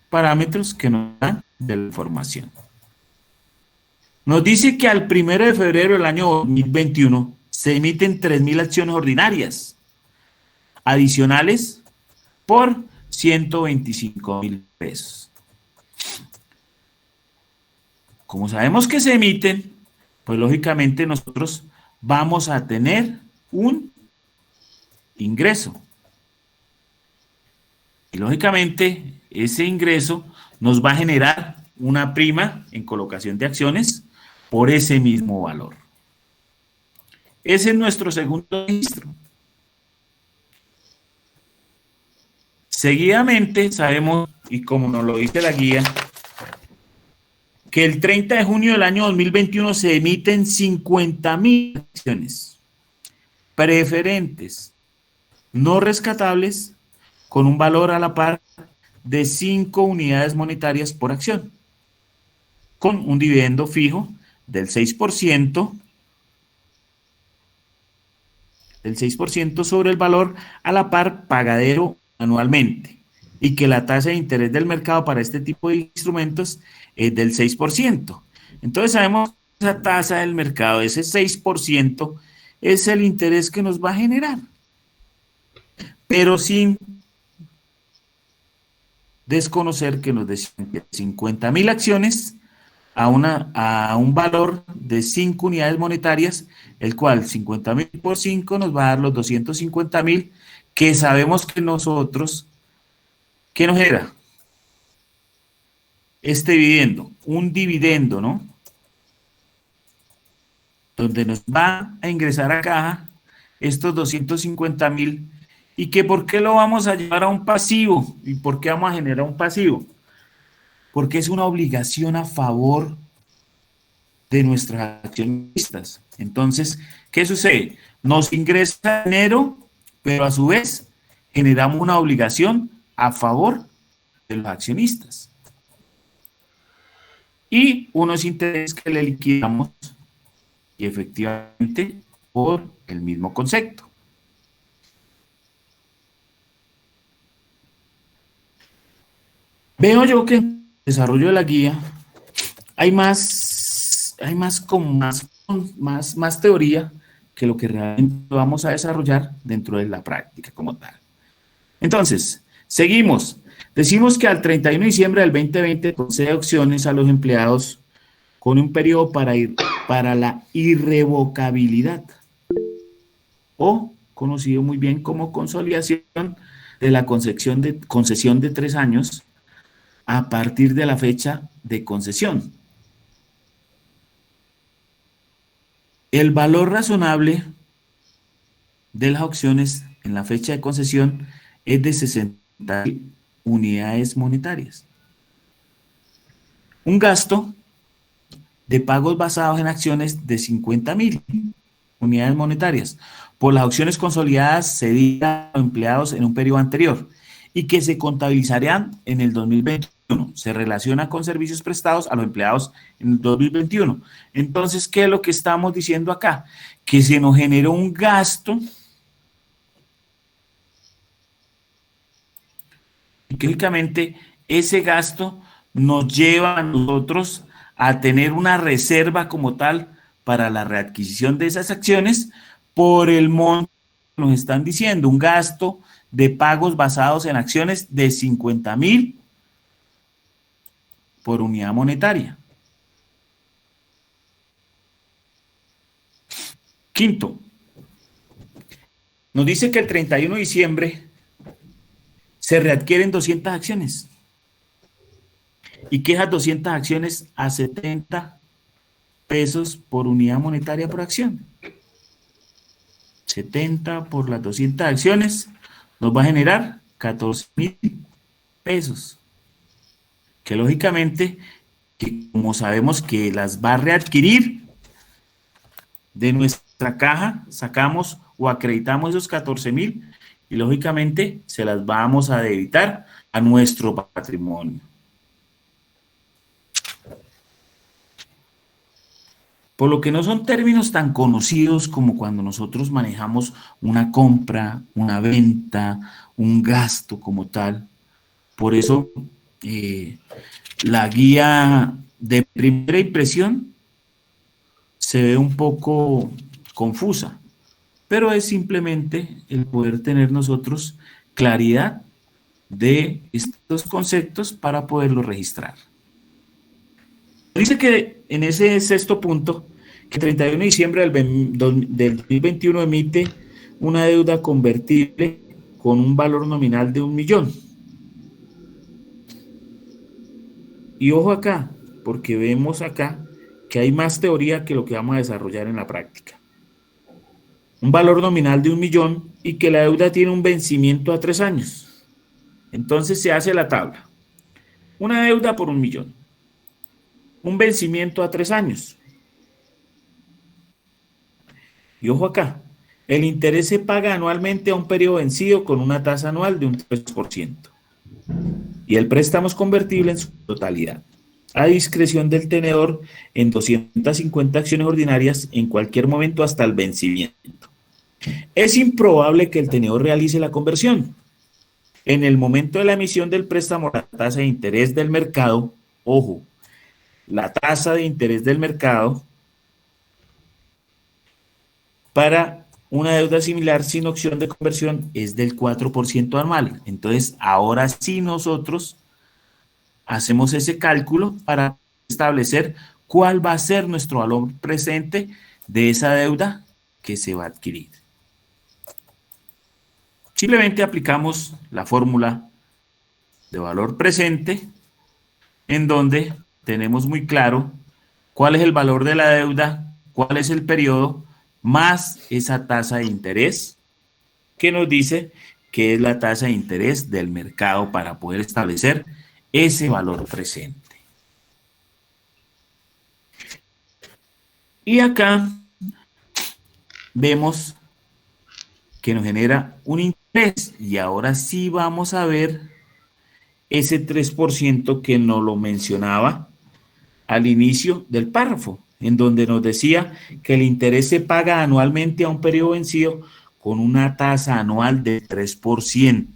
parámetros que nos dan de la información. Nos dice que al 1 de febrero del año 2021 se emiten 3.000 acciones ordinarias adicionales por 125.000 pesos. Como sabemos que se emiten, pues lógicamente nosotros vamos a tener un ingreso. Y lógicamente ese ingreso nos va a generar una prima en colocación de acciones por ese mismo valor. Ese es nuestro segundo registro. Seguidamente sabemos, y como nos lo dice la guía, que el 30 de junio del año 2021 se emiten 50.000 acciones preferentes no rescatables con un valor a la par de 5 unidades monetarias por acción, con un dividendo fijo del 6%, sobre el valor a la par pagadero anualmente, y que la tasa de interés del mercado para este tipo de instrumentos es del 6%. Entonces sabemos que esa tasa del mercado, ese 6%, es el interés que nos va a generar, pero sin desconocer que nos decían que 50.000 acciones a un valor de 5 unidades monetarias, el cual 50.000 por 5 nos va a dar los 250.000, que sabemos que nosotros, ¿qué nos genera? Este dividendo, un dividendo, ¿no? Donde nos va a ingresar a caja estos 250.000, y que por qué lo vamos a llevar a un pasivo, y por qué vamos a generar un pasivo, porque es una obligación a favor de nuestras accionistas. Entonces, ¿qué sucede? Nos ingresa dinero, pero a su vez generamos una obligación a favor de los accionistas y unos intereses que le liquidamos, y efectivamente por el mismo concepto. Veo yo que en el desarrollo de la guía hay más teoría que lo que realmente vamos a desarrollar dentro de la práctica como tal. Entonces, seguimos. Decimos que al 31 de diciembre del 2020 concede opciones a los empleados con un periodo para la irrevocabilidad, o conocido muy bien como consolidación de la concesión de 3 años a partir de la fecha de concesión. El valor razonable de las opciones en la fecha de concesión es de 60 unidades monetarias. Un gasto de pagos basados en acciones de 50.000 unidades monetarias por las opciones consolidadas cedidas a empleados en un periodo anterior y que se contabilizarían en el 2021. Se relaciona con servicios prestados a los empleados en el 2021. Entonces, ¿qué es lo que estamos diciendo acá? Que se nos generó un gasto y que lógicamente ese gasto nos lleva a nosotros a tener una reserva como tal para la readquisición de esas acciones por el monto que nos están diciendo, un gasto de pagos basados en acciones de 50.000 por unidad monetaria. Quinto, nos dice que el 31 de diciembre se readquieren 200 acciones y que esas 200 acciones a 70 pesos por unidad monetaria por acción. 70 por las 200 acciones nos va a generar 14.000 pesos. Que lógicamente, que como sabemos que las va a readquirir de nuestra caja, sacamos o acreditamos esos 14.000 y lógicamente se las vamos a debitar a nuestro patrimonio. Por lo que no son términos tan conocidos como cuando nosotros manejamos una compra, una venta, un gasto como tal. Por eso la guía de primera impresión se ve un poco confusa, pero es simplemente el poder tener nosotros claridad de estos conceptos para poderlos registrar. Dice que en ese sexto punto, que el 31 de diciembre del 2021 emite una deuda convertible con un valor nominal de 1.000.000. Y ojo acá, porque vemos acá que hay más teoría que lo que vamos a desarrollar en la práctica. Un valor nominal de 1.000.000 y que la deuda tiene un vencimiento a 3 años. Entonces se hace la tabla. Una deuda por 1.000.000. Un vencimiento a 3 años. Y ojo acá, el interés se paga anualmente a un periodo vencido con una tasa anual de un 3%. Y el préstamo es convertible en su totalidad, a discreción del tenedor en 250 acciones ordinarias en cualquier momento hasta el vencimiento. Es improbable que el tenedor realice la conversión. En el momento de la emisión del préstamo, la tasa de interés del mercado, ojo, la tasa de interés del mercado para una deuda similar sin opción de conversión es del 4% anual. Entonces, ahora sí nosotros hacemos ese cálculo para establecer cuál va a ser nuestro valor presente de esa deuda que se va a adquirir. Simplemente aplicamos la fórmula de valor presente en donde tenemos muy claro cuál es el valor de la deuda, cuál es el periodo, más esa tasa de interés que nos dice que es la tasa de interés del mercado para poder establecer ese valor presente. Y acá vemos que nos genera un interés y ahora sí vamos a ver ese 3% que nos lo mencionaba al inicio del párrafo, en donde nos decía que el interés se paga anualmente a un periodo vencido con una tasa anual de 3%.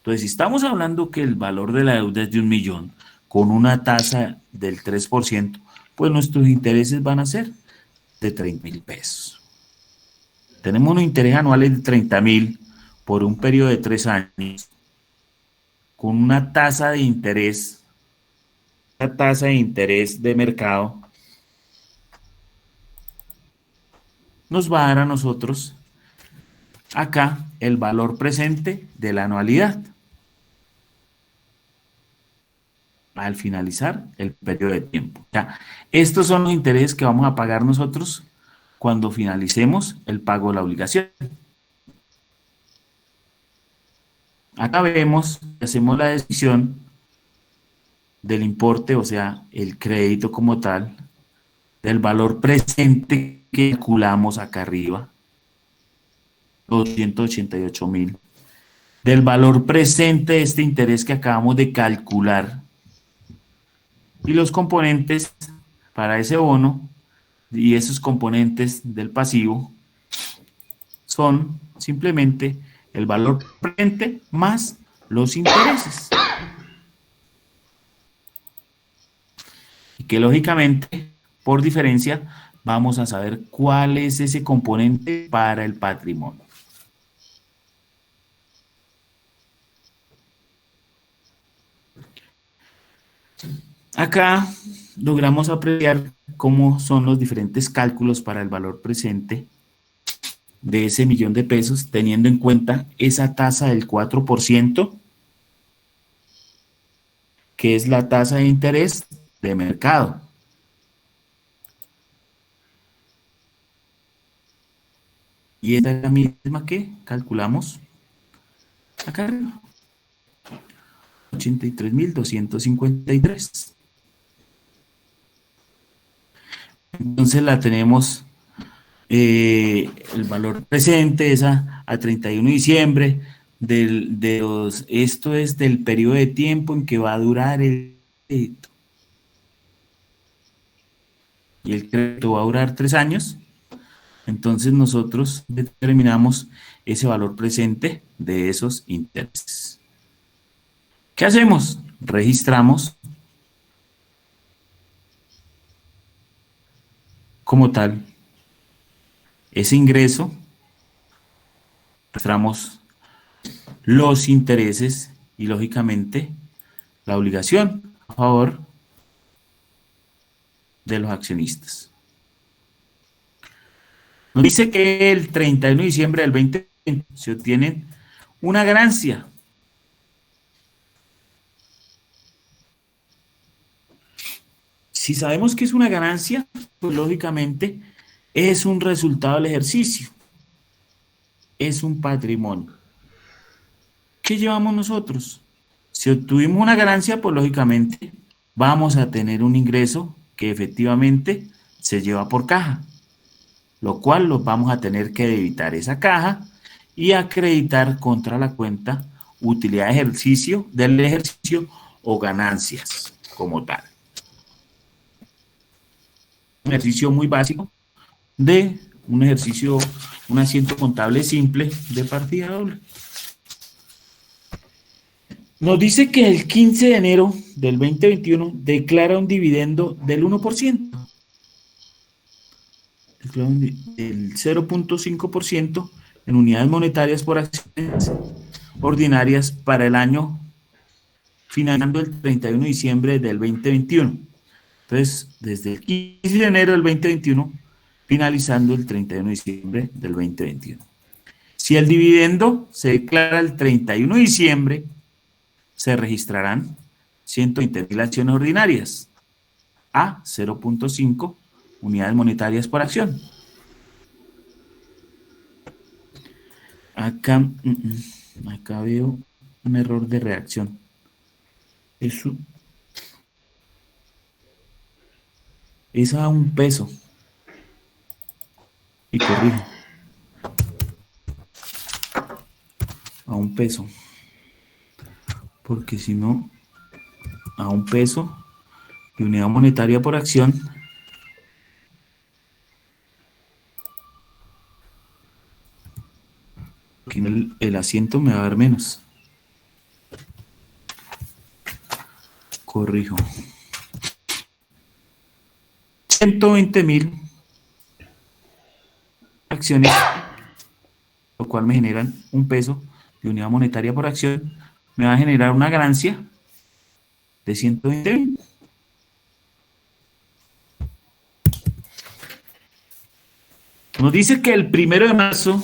Entonces, si estamos hablando que el valor de la deuda es de 1.000.000 con una tasa del 3%, pues nuestros intereses van a ser de 30.000 pesos. Tenemos unos intereses anuales de 30.000 por un periodo de 3 años, con una tasa de interés, la tasa de interés de mercado nos va a dar a nosotros acá el valor presente de la anualidad al finalizar el periodo de tiempo. O sea, estos son los intereses que vamos a pagar nosotros cuando finalicemos el pago de la obligación. Acá vemos, hacemos la decisión del importe, o sea, el crédito como tal, del valor presente que calculamos acá arriba, 288.000, del valor presente de este interés que acabamos de calcular, y los componentes para ese bono y esos componentes del pasivo son simplemente el valor presente más los intereses. Y que lógicamente, por diferencia, vamos a saber cuál es ese componente para el patrimonio. Acá logramos apreciar cómo son los diferentes cálculos para el valor presente de ese 1.000.000 de pesos, teniendo en cuenta esa tasa del 4%, que es la tasa de interés de mercado. Y esta es la misma que calculamos acá arriba, 83.253. Entonces la tenemos, el valor presente es a 31 de diciembre, esto es del periodo de tiempo en que va a durar el crédito. Y el crédito va a durar 3 años. Entonces nosotros determinamos ese valor presente de esos intereses. ¿Qué hacemos? Registramos como tal ese ingreso, registramos los intereses y lógicamente la obligación a favor de los accionistas. Nos dice que el 31 de diciembre del 2020 se obtiene una ganancia. Si sabemos que es una ganancia, pues lógicamente es un resultado del ejercicio, es un patrimonio. ¿Qué llevamos nosotros? Si obtuvimos una ganancia, pues lógicamente vamos a tener un ingreso que efectivamente se lleva por caja, lo cual los vamos a tener que debitar esa caja y acreditar contra la cuenta utilidad de ejercicio del ejercicio o ganancias como tal. Un ejercicio muy básico de un ejercicio, un asiento contable simple de partida doble. Nos dice que el 15 de enero del 2021 declara un dividendo del 1%, del 0.5% en unidades monetarias por acciones ordinarias para el año finalizando el 31 de diciembre del 2021. Entonces, desde el 15 de enero del 2021, finalizando el 31 de diciembre del 2021. Si el dividendo se declara el 31 de diciembre, se registrarán 120.000 acciones ordinarias a 0.5 unidades monetarias por acción. Acá veo un error de redacción. Eso es a un peso. Y corrijo. A un peso. Porque si no, a un peso de unidad monetaria por acción, aquí el asiento me va a dar menos. corrijo, 120.000 acciones, lo cual me generan un peso de unidad monetaria por acción, me va a generar una ganancia de 120.000. Nos dice que el 1 de marzo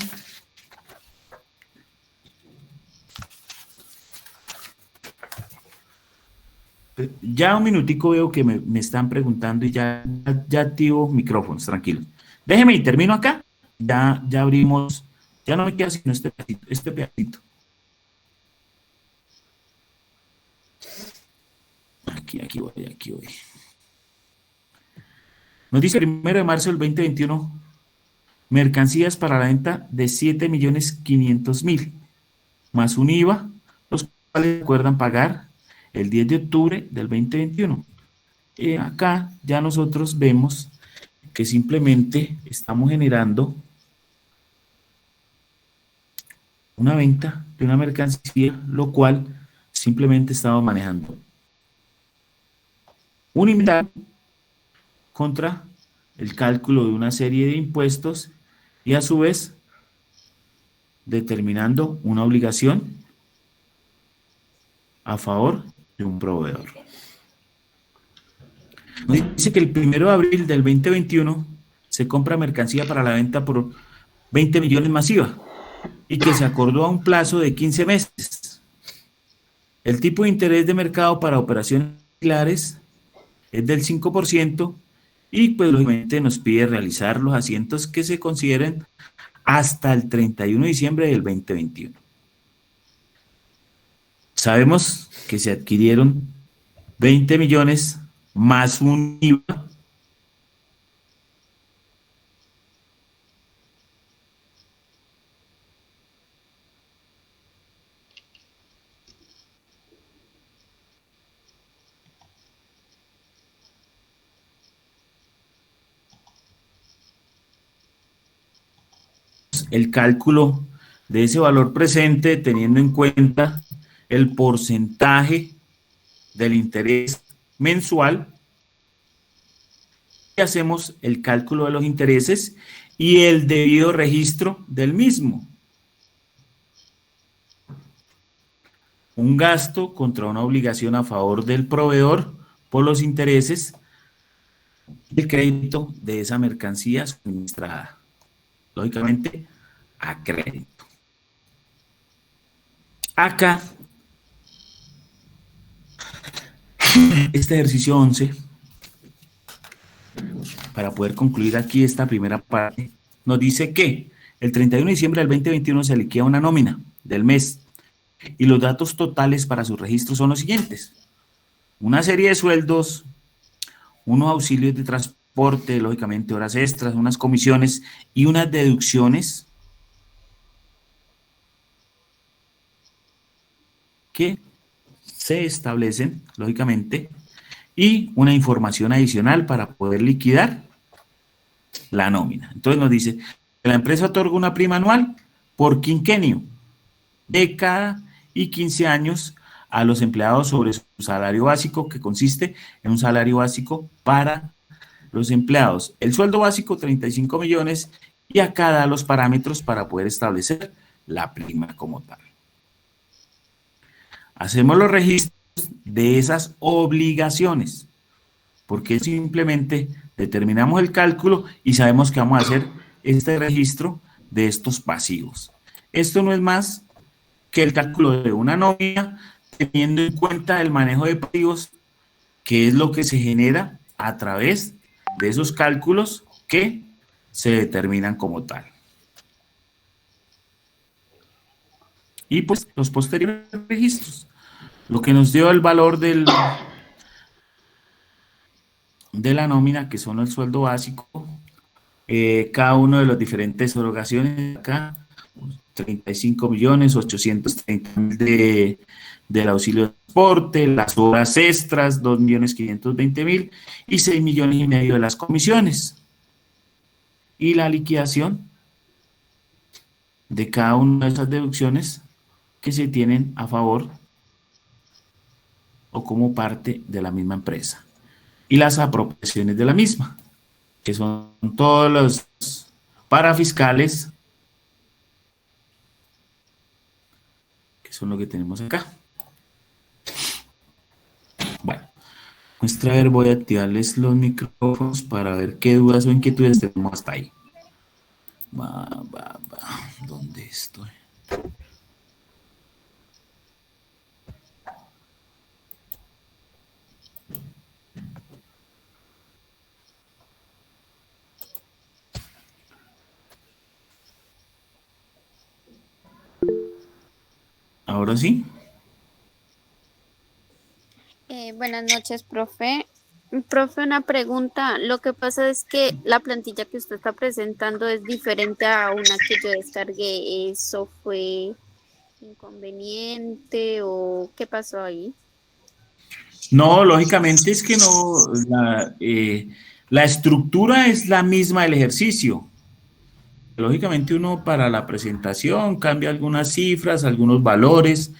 ya un minutico veo que me están preguntando y ya activo micrófonos, tranquilos. Déjeme y termino acá. Ya abrimos, ya no me queda sino este pedacito. Aquí voy. Nos dice el 1 de marzo del 2021, mercancías para la venta de 7.500.000, más un IVA, los cuales acuerdan pagar el 10 de octubre del 2021. Acá ya nosotros vemos que simplemente estamos generando una venta de una mercancía, lo cual simplemente estamos manejando un inventario contra el cálculo de una serie de impuestos y a su vez determinando una obligación a favor de un proveedor. Nos dice que el 1 de abril del 2021 se compra mercancía para la venta por 20 millones masiva y que se acordó a un plazo de 15 meses. El tipo de interés de mercado para operaciones similares es del 5% y pues lógicamente nos pide realizar los asientos que se consideren hasta el 31 de diciembre del 2021. Sabemos que se adquirieron 20 millones más un IVA . El cálculo de ese valor presente teniendo en cuenta el porcentaje del interés mensual y hacemos el cálculo de los intereses y el debido registro del mismo. Un gasto contra una obligación a favor del proveedor por los intereses y el crédito de esa mercancía suministrada. Lógicamente, a crédito. Acá, este ejercicio 11, para poder concluir aquí esta primera parte, nos dice que el 31 de diciembre del 2021 se liquida una nómina del mes y los datos totales para su registro son los siguientes. Una serie de sueldos, unos auxilios de transporte, lógicamente horas extras, unas comisiones y unas deducciones que se establecen, lógicamente, y una información adicional para poder liquidar la nómina. Entonces nos dice que la empresa otorga una prima anual por quinquenio, década y 15 años a los empleados sobre su salario básico, que consiste en un salario básico para los empleados. El sueldo básico, 35 millones, y acá da los parámetros para poder establecer la prima como tal. Hacemos los registros de esas obligaciones, porque simplemente determinamos el cálculo y sabemos que vamos a hacer este registro de estos pasivos. Esto no es más que el cálculo de una nómina teniendo en cuenta el manejo de pasivos, que es lo que se genera a través de esos cálculos que se determinan como tal. Y pues los posteriores registros, lo que nos dio el valor de la nómina, que son el sueldo básico, cada uno de las diferentes erogaciones acá, 35.830.000 del auxilio de transporte, las horas extras, 2.520.000 y 6,5 millones de las comisiones. Y la liquidación de cada una de esas deducciones que se tienen a favor o como parte de la misma empresa. Y las apropiaciones de la misma, que son todos los parafiscales, que son lo que tenemos acá. Bueno, muestra, a ver, voy a activarles los micrófonos para ver qué dudas o inquietudes tenemos hasta ahí. ¿Dónde estoy? Ahora sí. Buenas noches, profe. Profe, una pregunta. Lo que pasa es que la plantilla que usted está presentando es diferente a una que yo descargué. ¿Eso fue inconveniente o qué pasó ahí? No, lógicamente es que no, la estructura es la misma del ejercicio. Lógicamente uno para la presentación cambia algunas cifras, algunos valores,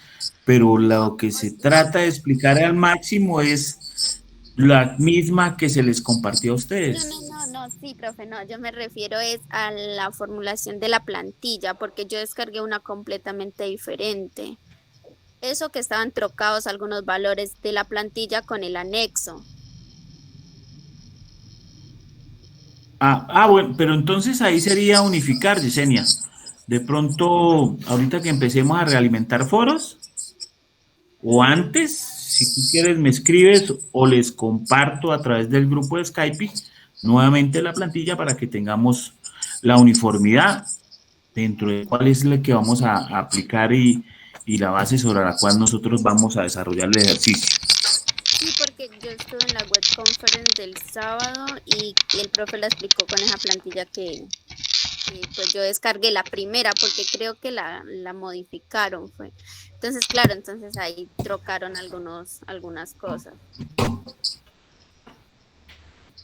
pero lo que se trata de explicar al máximo es la misma que se les compartió a ustedes. No, sí, profe, no, yo me refiero es a la formulación de la plantilla, porque yo descargué una completamente diferente. Eso que estaban trocados algunos valores de la plantilla con el anexo. Bueno, pero entonces ahí sería unificar, Yesenia. De pronto, ahorita que empecemos a realimentar foros, o antes, si tú quieres, me escribes o les comparto a través del grupo de Skype nuevamente la plantilla para que tengamos la uniformidad dentro de cuál es la que vamos a aplicar y la base sobre la cual nosotros vamos a desarrollar el ejercicio. Sí, porque yo estuve en la web conference del sábado y el profe la explicó con esa plantilla que pues yo descargué la primera porque creo que la modificaron fue. Entonces, claro, entonces ahí trocaron algunas cosas.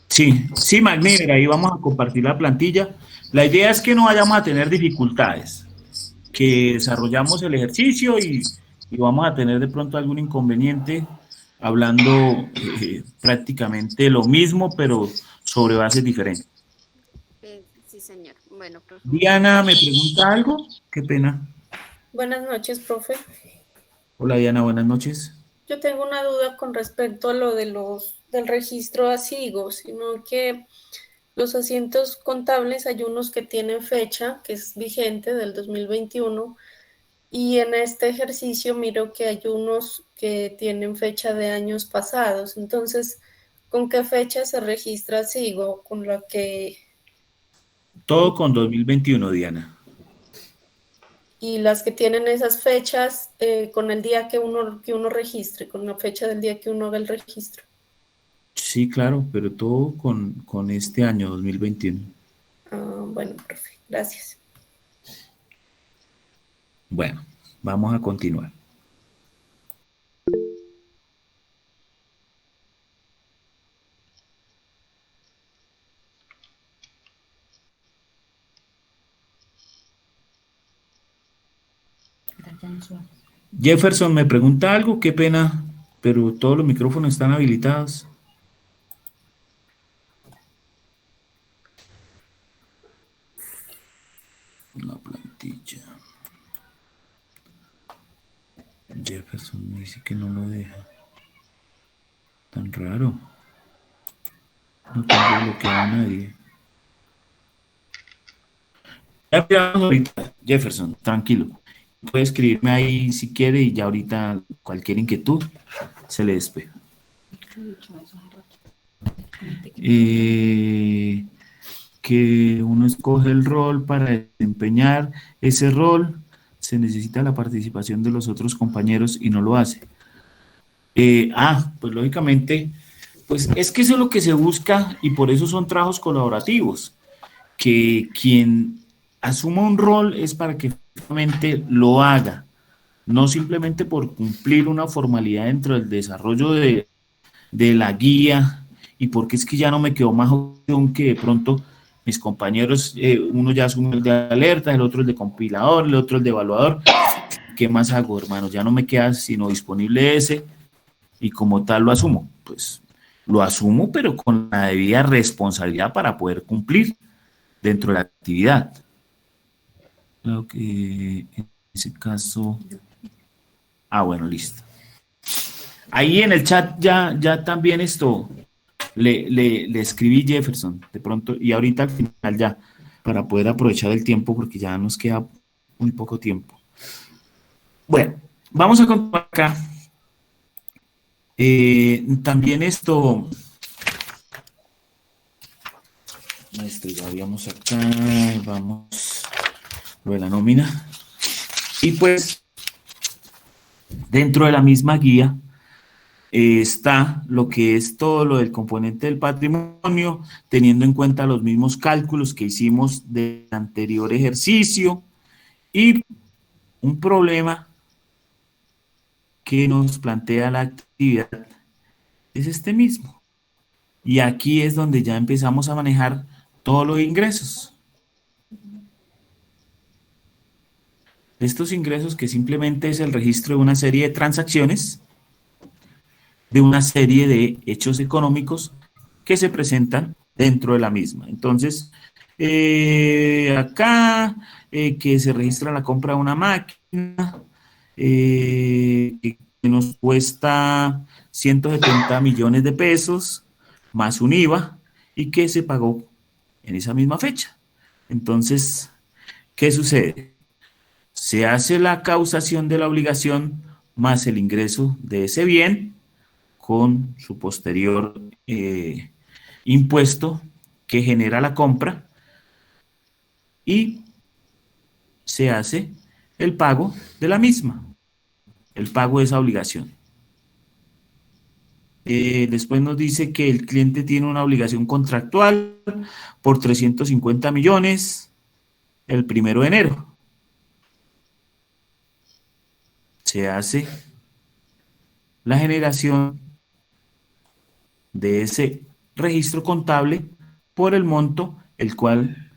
Sí, Magnífica, ahí vamos a compartir la plantilla. La idea es que no vayamos a tener dificultades, que desarrollamos el ejercicio y vamos a tener de pronto algún inconveniente hablando prácticamente lo mismo, pero sobre bases diferentes. Sí, señor. Bueno, profe, muchas Diana me gracias. pregunta algo. Qué pena. Buenas noches, profe. Hola Diana, buenas noches. Yo tengo una duda con respecto a lo de del registro ASIGO, sino que los asientos contables hay unos que tienen fecha, que es vigente del 2021, y en este ejercicio miro que hay unos que tienen fecha de años pasados. Entonces, ¿con qué fecha se registra ASIGO? Con la que... Todo con 2021, Diana. Y las que tienen esas fechas con el día que uno registre, con la fecha del día que uno haga el registro. Sí, claro, pero todo con este año 2021. Bueno, profe, gracias. Bueno, vamos a continuar. Jefferson me pregunta algo, qué pena, pero todos los micrófonos están habilitados. La plantilla. Jefferson me dice que no lo deja. Tan raro. No tengo bloqueado a nadie. Ya miramos ahorita, Jefferson, tranquilo. Puede escribirme ahí si quiere y ya ahorita cualquier inquietud se le despeja. Que uno escoge el rol para desempeñar ese rol, se necesita la participación de los otros compañeros y no lo hace. Pues lógicamente, pues es que eso es lo que se busca y por eso son trabajos colaborativos, que quien asuma un rol es para que efectivamente lo haga, no simplemente por cumplir una formalidad dentro del desarrollo de la guía y porque es que ya no me quedó más opción que de pronto mis compañeros, uno ya asume el de alerta, el otro el de compilador, el otro el de evaluador. ¿Qué más hago, hermano? Ya no me queda sino disponible ese y como tal lo asumo. Pues lo asumo, pero con la debida responsabilidad para poder cumplir dentro de la actividad. Claro que en ese caso... Ah, bueno, listo. Ahí en el chat ya también esto le escribí Jefferson de pronto y ahorita al final ya para poder aprovechar el tiempo porque ya nos queda muy poco tiempo. Bueno, vamos a continuar acá. También esto, maestro, ya habíamos acá, vamos, lo de la nómina. Y pues, dentro de la misma guía está lo que es todo lo del componente del patrimonio, teniendo en cuenta los mismos cálculos que hicimos del anterior ejercicio y un problema que nos plantea la actividad es este mismo. Y aquí es donde ya empezamos a manejar todos los ingresos. Estos ingresos que simplemente es el registro de una serie de transacciones, de una serie de hechos económicos que se presentan dentro de la misma. Entonces, acá que se registra la compra de una máquina que nos cuesta 170 millones de pesos más un IVA y que se pagó en esa misma fecha. Entonces, ¿qué sucede? Se hace la causación de la obligación más el ingreso de ese bien con su posterior impuesto que genera la compra y se hace el pago de la misma, el pago de esa obligación. Después nos dice que el cliente tiene una obligación contractual por 350 millones el 1 de enero. Se hace la generación de ese registro contable por el monto el cual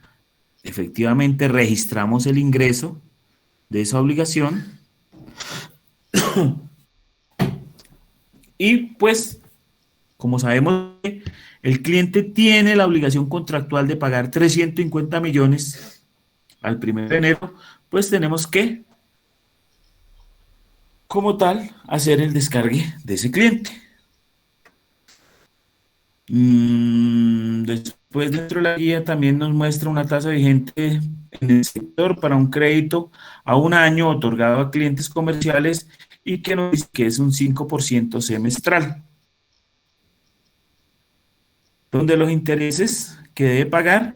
efectivamente registramos el ingreso de esa obligación y pues como sabemos el cliente tiene la obligación contractual de pagar 350 millones al 1 de enero, pues tenemos que como tal hacer el descargue de ese cliente. Después dentro de la guía también nos muestra una tasa vigente en el sector para un crédito a un año otorgado a clientes comerciales y que nos dice que es un 5% semestral. Donde los intereses que debe pagar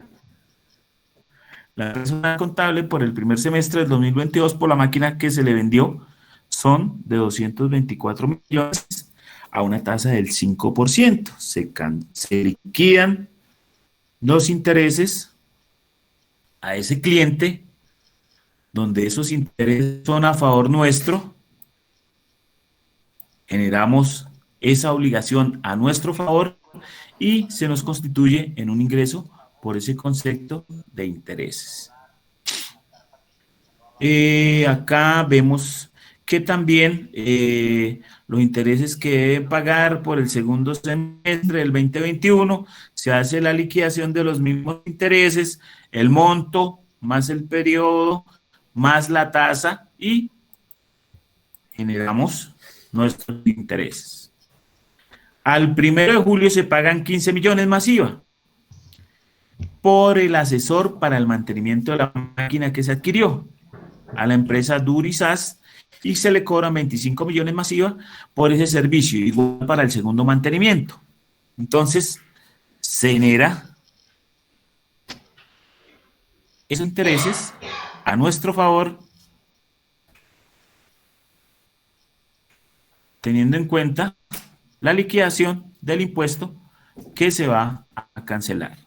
la persona contable por el primer semestre del 2022 por la máquina que se le vendió son de 224 millones a una tasa del 5%. Se liquidan los intereses a ese cliente, donde esos intereses son a favor nuestro, generamos esa obligación a nuestro favor y se nos constituye en un ingreso por ese concepto de intereses. Acá vemos que también los intereses que debe pagar por el segundo semestre del 2021, se hace la liquidación de los mismos intereses, el monto, más el periodo, más la tasa y generamos nuestros intereses. Al 1 de julio se pagan 15 millones más IVA por el asesor para el mantenimiento de la máquina que se adquirió a la empresa Durisas y se le cobran 25 millones más IVA por ese servicio, igual para el segundo mantenimiento. Entonces, se genera esos intereses a nuestro favor, teniendo en cuenta la liquidación del impuesto que se va a cancelar.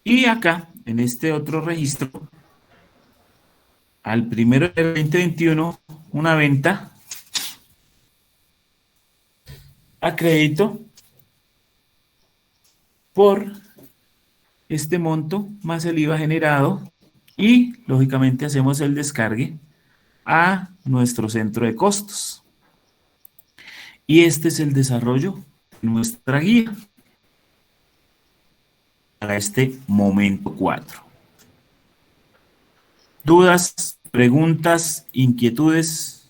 Y acá, en este otro registro, al 1 del 2021, una venta a crédito por este monto más el IVA generado y, lógicamente, hacemos el descargue a nuestro centro de costos. Y este es el desarrollo de nuestra guía para este momento 4. ¿Dudas, preguntas, inquietudes?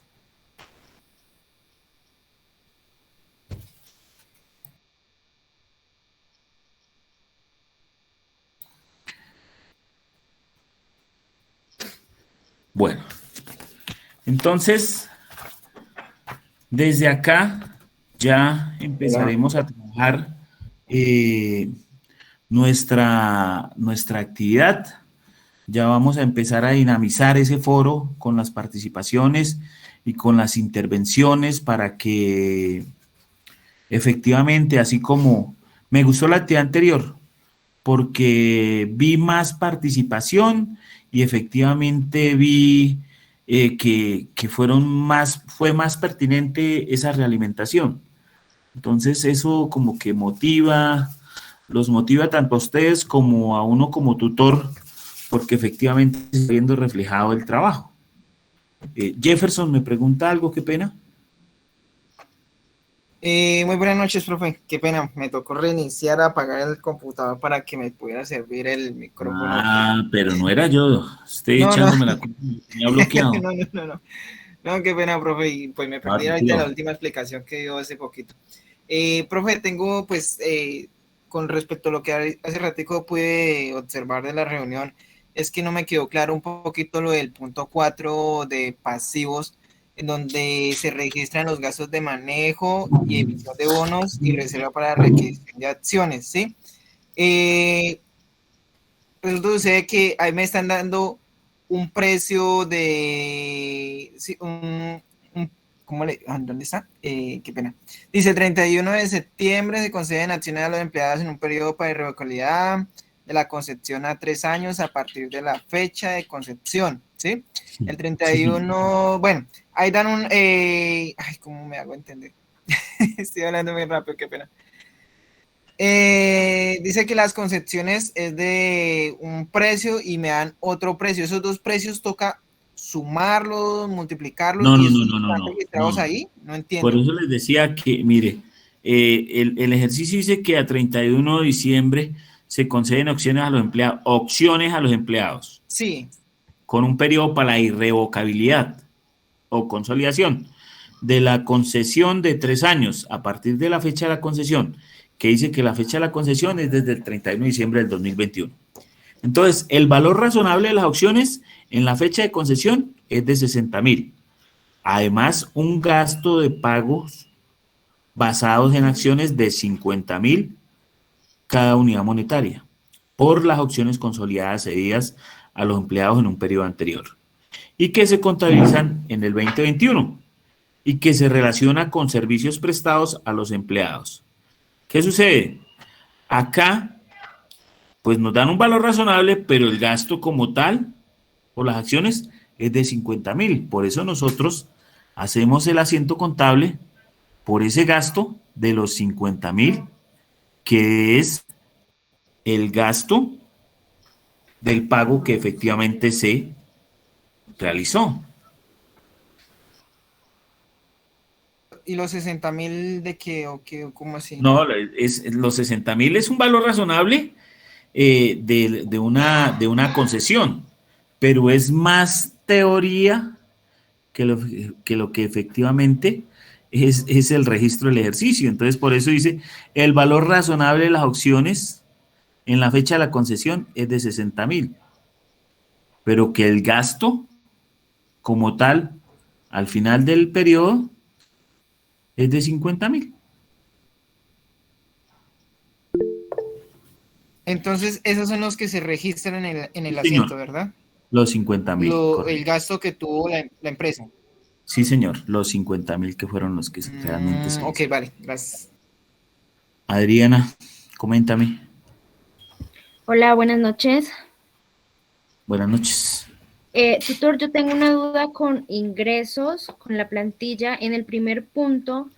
Bueno, entonces, desde acá ya empezaremos a trabajar nuestra actividad. Ya vamos a empezar a dinamizar ese foro con las participaciones y con las intervenciones para que efectivamente, así como me gustó la actividad anterior, porque vi más participación y efectivamente vi que fue más pertinente esa realimentación. Entonces eso como que los motiva tanto a ustedes como a uno como tutor, porque efectivamente está viendo reflejado el trabajo. Jefferson me pregunta algo, qué pena. Muy buenas noches, profe. Qué pena, me tocó reiniciar, apagar el computador para que me pudiera servir el micrófono. Ah, pero no era yo, estoy No, echándome la culpa, me ha bloqueado. No, qué pena, profe, y pues me perdí ahorita la última explicación que dio hace poquito. Profe, tengo pues, con respecto a lo que hace ratico pude observar de la reunión, es que no me quedó claro un poquito lo del punto 4 de pasivos, en donde se registran los gastos de manejo y emisión de bonos y reserva para requisición de acciones, ¿sí? Resulta sucede que ahí me están dando un precio de... Sí, ¿dónde está? Qué pena. Dice, 31 de septiembre se conceden acciones a los empleados en un periodo para irrevocabilidad de la concepción a 3 años a partir de la fecha de concepción, ¿sí? El 31, bueno, ahí dan un... ay, ¿cómo me hago entender? Estoy hablando muy rápido, qué pena. Dice que las concepciones es de un precio y me dan otro precio. Esos dos precios toca sumarlos, multiplicarlos y están registrados ahí. No entiendo. Por eso les decía que, mire, el ejercicio dice que a 31 de diciembre se conceden opciones a los empleados. Sí. Con un periodo para la irrevocabilidad o consolidación de la concesión de 3 años a partir de la fecha de la concesión, que dice que la fecha de la concesión es desde el 31 de diciembre del 2021. Entonces, el valor razonable de las opciones en la fecha de concesión es de 60,000. Además, un gasto de pagos basados en acciones de 50,000 cada unidad monetaria por las opciones consolidadas cedidas a los empleados en un periodo anterior y que se contabilizan en el 2021 y que se relaciona con servicios prestados a los empleados. ¿Qué sucede? Acá, pues nos dan un valor razonable, pero el gasto como tal, por las acciones, es de 50,000. Por eso nosotros hacemos el asiento contable por ese gasto de los 50,000, que es el gasto del pago que efectivamente se realizó. ¿Y los 60,000 de qué o qué? ¿Cómo así? No, los 60,000 es un valor razonable de una concesión, pero es más teoría que lo que efectivamente es el registro del ejercicio. Entonces, por eso dice, el valor razonable de las opciones en la fecha de la concesión es de 60,000, pero que el gasto como tal, al final del periodo, es de 50,000. Entonces, esos son los que se registran en el asiento, ¿verdad? Los 50,000. El gasto que tuvo la empresa. Sí, señor, los 50,000 que fueron los que realmente se... Ok, vale, gracias. Adriana, coméntame. Hola, buenas noches. Buenas noches. Tutor, yo tengo una duda con ingresos, con la plantilla. En el primer punto,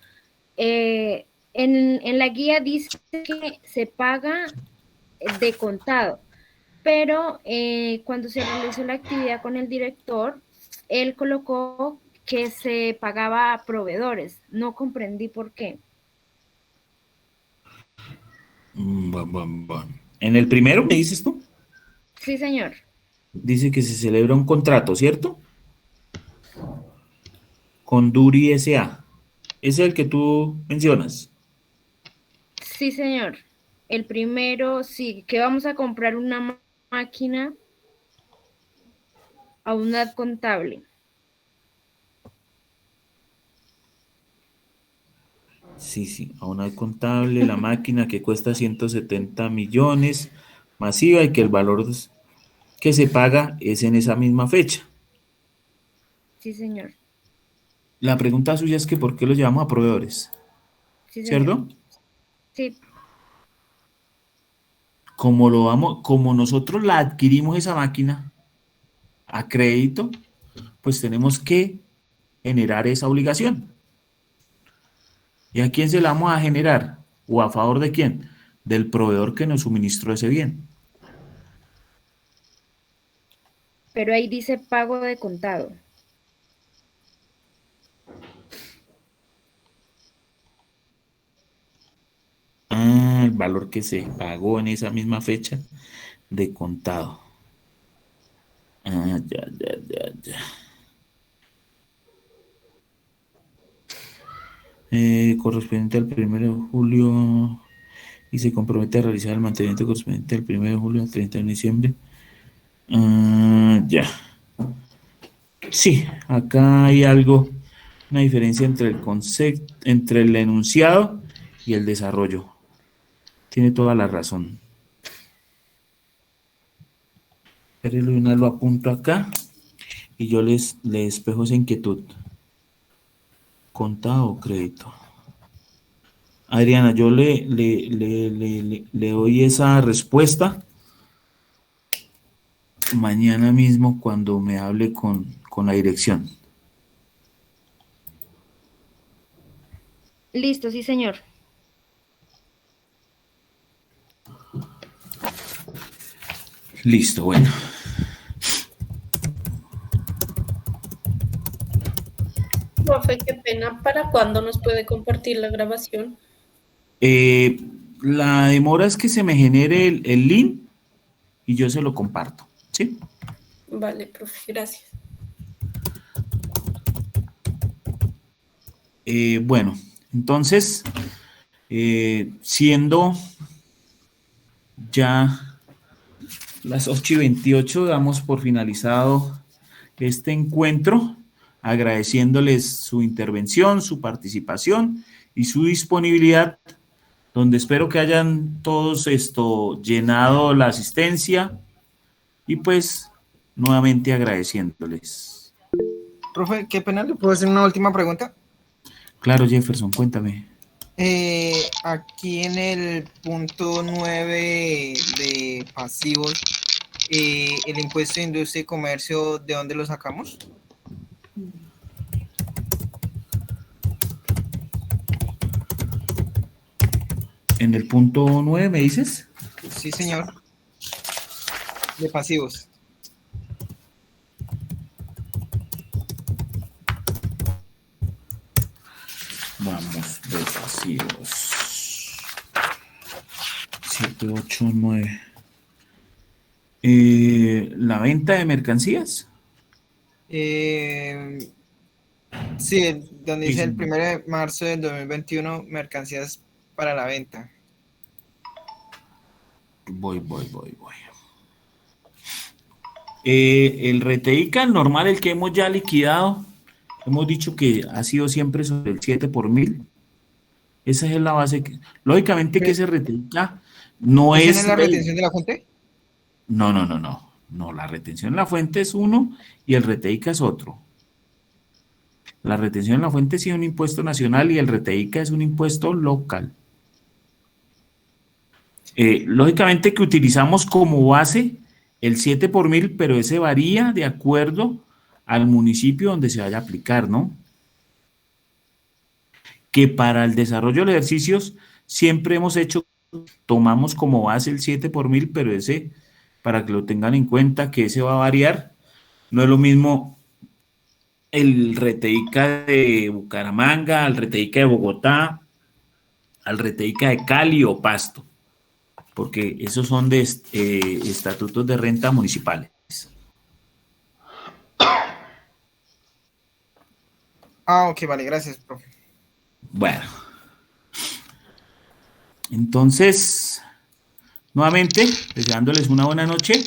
en la guía dice que se paga de contado, pero cuando se realizó la actividad con el director, él colocó que se pagaba a proveedores. No comprendí por qué. En el primero, ¿me dices tú? Sí, señor. Dice que se celebra un contrato, ¿cierto? Con Duri S.A. Ese es el que tú mencionas. Sí, señor. El primero, sí, que vamos a comprar una máquina a unidad contable. Sí, aún hay contable, la máquina que cuesta 170 millones, masiva, y que el valor que se paga es en esa misma fecha. Sí, señor. La pregunta suya es que ¿por qué lo llevamos a proveedores? Sí, señor. ¿Cierto? Sí, Como nosotros la adquirimos esa máquina a crédito, pues tenemos que generar esa obligación. ¿Y a quién se la vamos a generar? ¿O a favor de quién? Del proveedor que nos suministró ese bien. pero ahí dice pago de contado. Ah, el valor que se pagó en esa misma fecha de contado. Ah, ya. Correspondiente al 1 de julio y se compromete a realizar el mantenimiento correspondiente al 1 de julio al 30 de diciembre. Ah, ya. Sí, acá hay algo, una diferencia entre el concepto, entre el enunciado y el desarrollo. Tiene toda la razón. Pero una lo apunto acá y yo les despejo esa inquietud. ¿Contado o crédito? Adriana, yo le doy esa respuesta mañana mismo cuando me hable con la dirección. Listo, sí, señor. Listo, bueno. Profe, qué pena. ¿Para cuándo nos puede compartir la grabación? La demora es que se me genere el link y yo se lo comparto, ¿sí? Vale, profe, gracias. Bueno, entonces, siendo ya las 8:28, damos por finalizado este encuentro, agradeciéndoles su intervención, su participación y su disponibilidad, donde espero que hayan todos llenado la asistencia y pues nuevamente agradeciéndoles. Profe, qué pena, ¿le puedo hacer una última pregunta? Claro, Jefferson, cuéntame. Aquí en el punto 9 de pasivos, el impuesto de industria y comercio, ¿de dónde lo sacamos? En el punto 9, ¿me dices? Sí, señor. De pasivos. Vamos, de pasivos. 7, 8, 9. ¿La venta de mercancías? Sí, donde dice el 1 de marzo del 2021, mercancías para la venta. Voy. El RTICA, normal, el que hemos ya liquidado, hemos dicho que ha sido siempre sobre el 7 por mil. Esa es la base. Lógicamente que ese RTICA no ¿Esa es... no es la retención de la fuente? No, la retención en la fuente es uno y el RTICA es otro. La retención en la fuente sí es un impuesto nacional y el RTICA es un impuesto local. Lógicamente que utilizamos como base el 7 por mil, pero ese varía de acuerdo al municipio donde se vaya a aplicar, ¿no? Que para el desarrollo de los ejercicios siempre hemos tomamos como base el 7 por mil, pero ese, para que lo tengan en cuenta, que ese va a variar, no es lo mismo el RETEICA de Bucaramanga, al RETEICA de Bogotá, al RETEICA de Cali o Pasto, porque esos son de estatutos de renta municipales. Ah, ok, vale, gracias, profe. Bueno, entonces, nuevamente, deseándoles una buena noche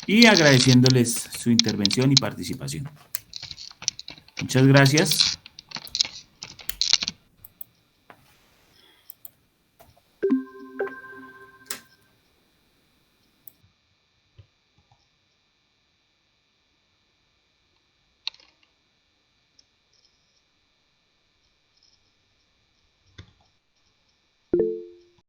y agradeciéndoles su intervención y participación. Muchas gracias.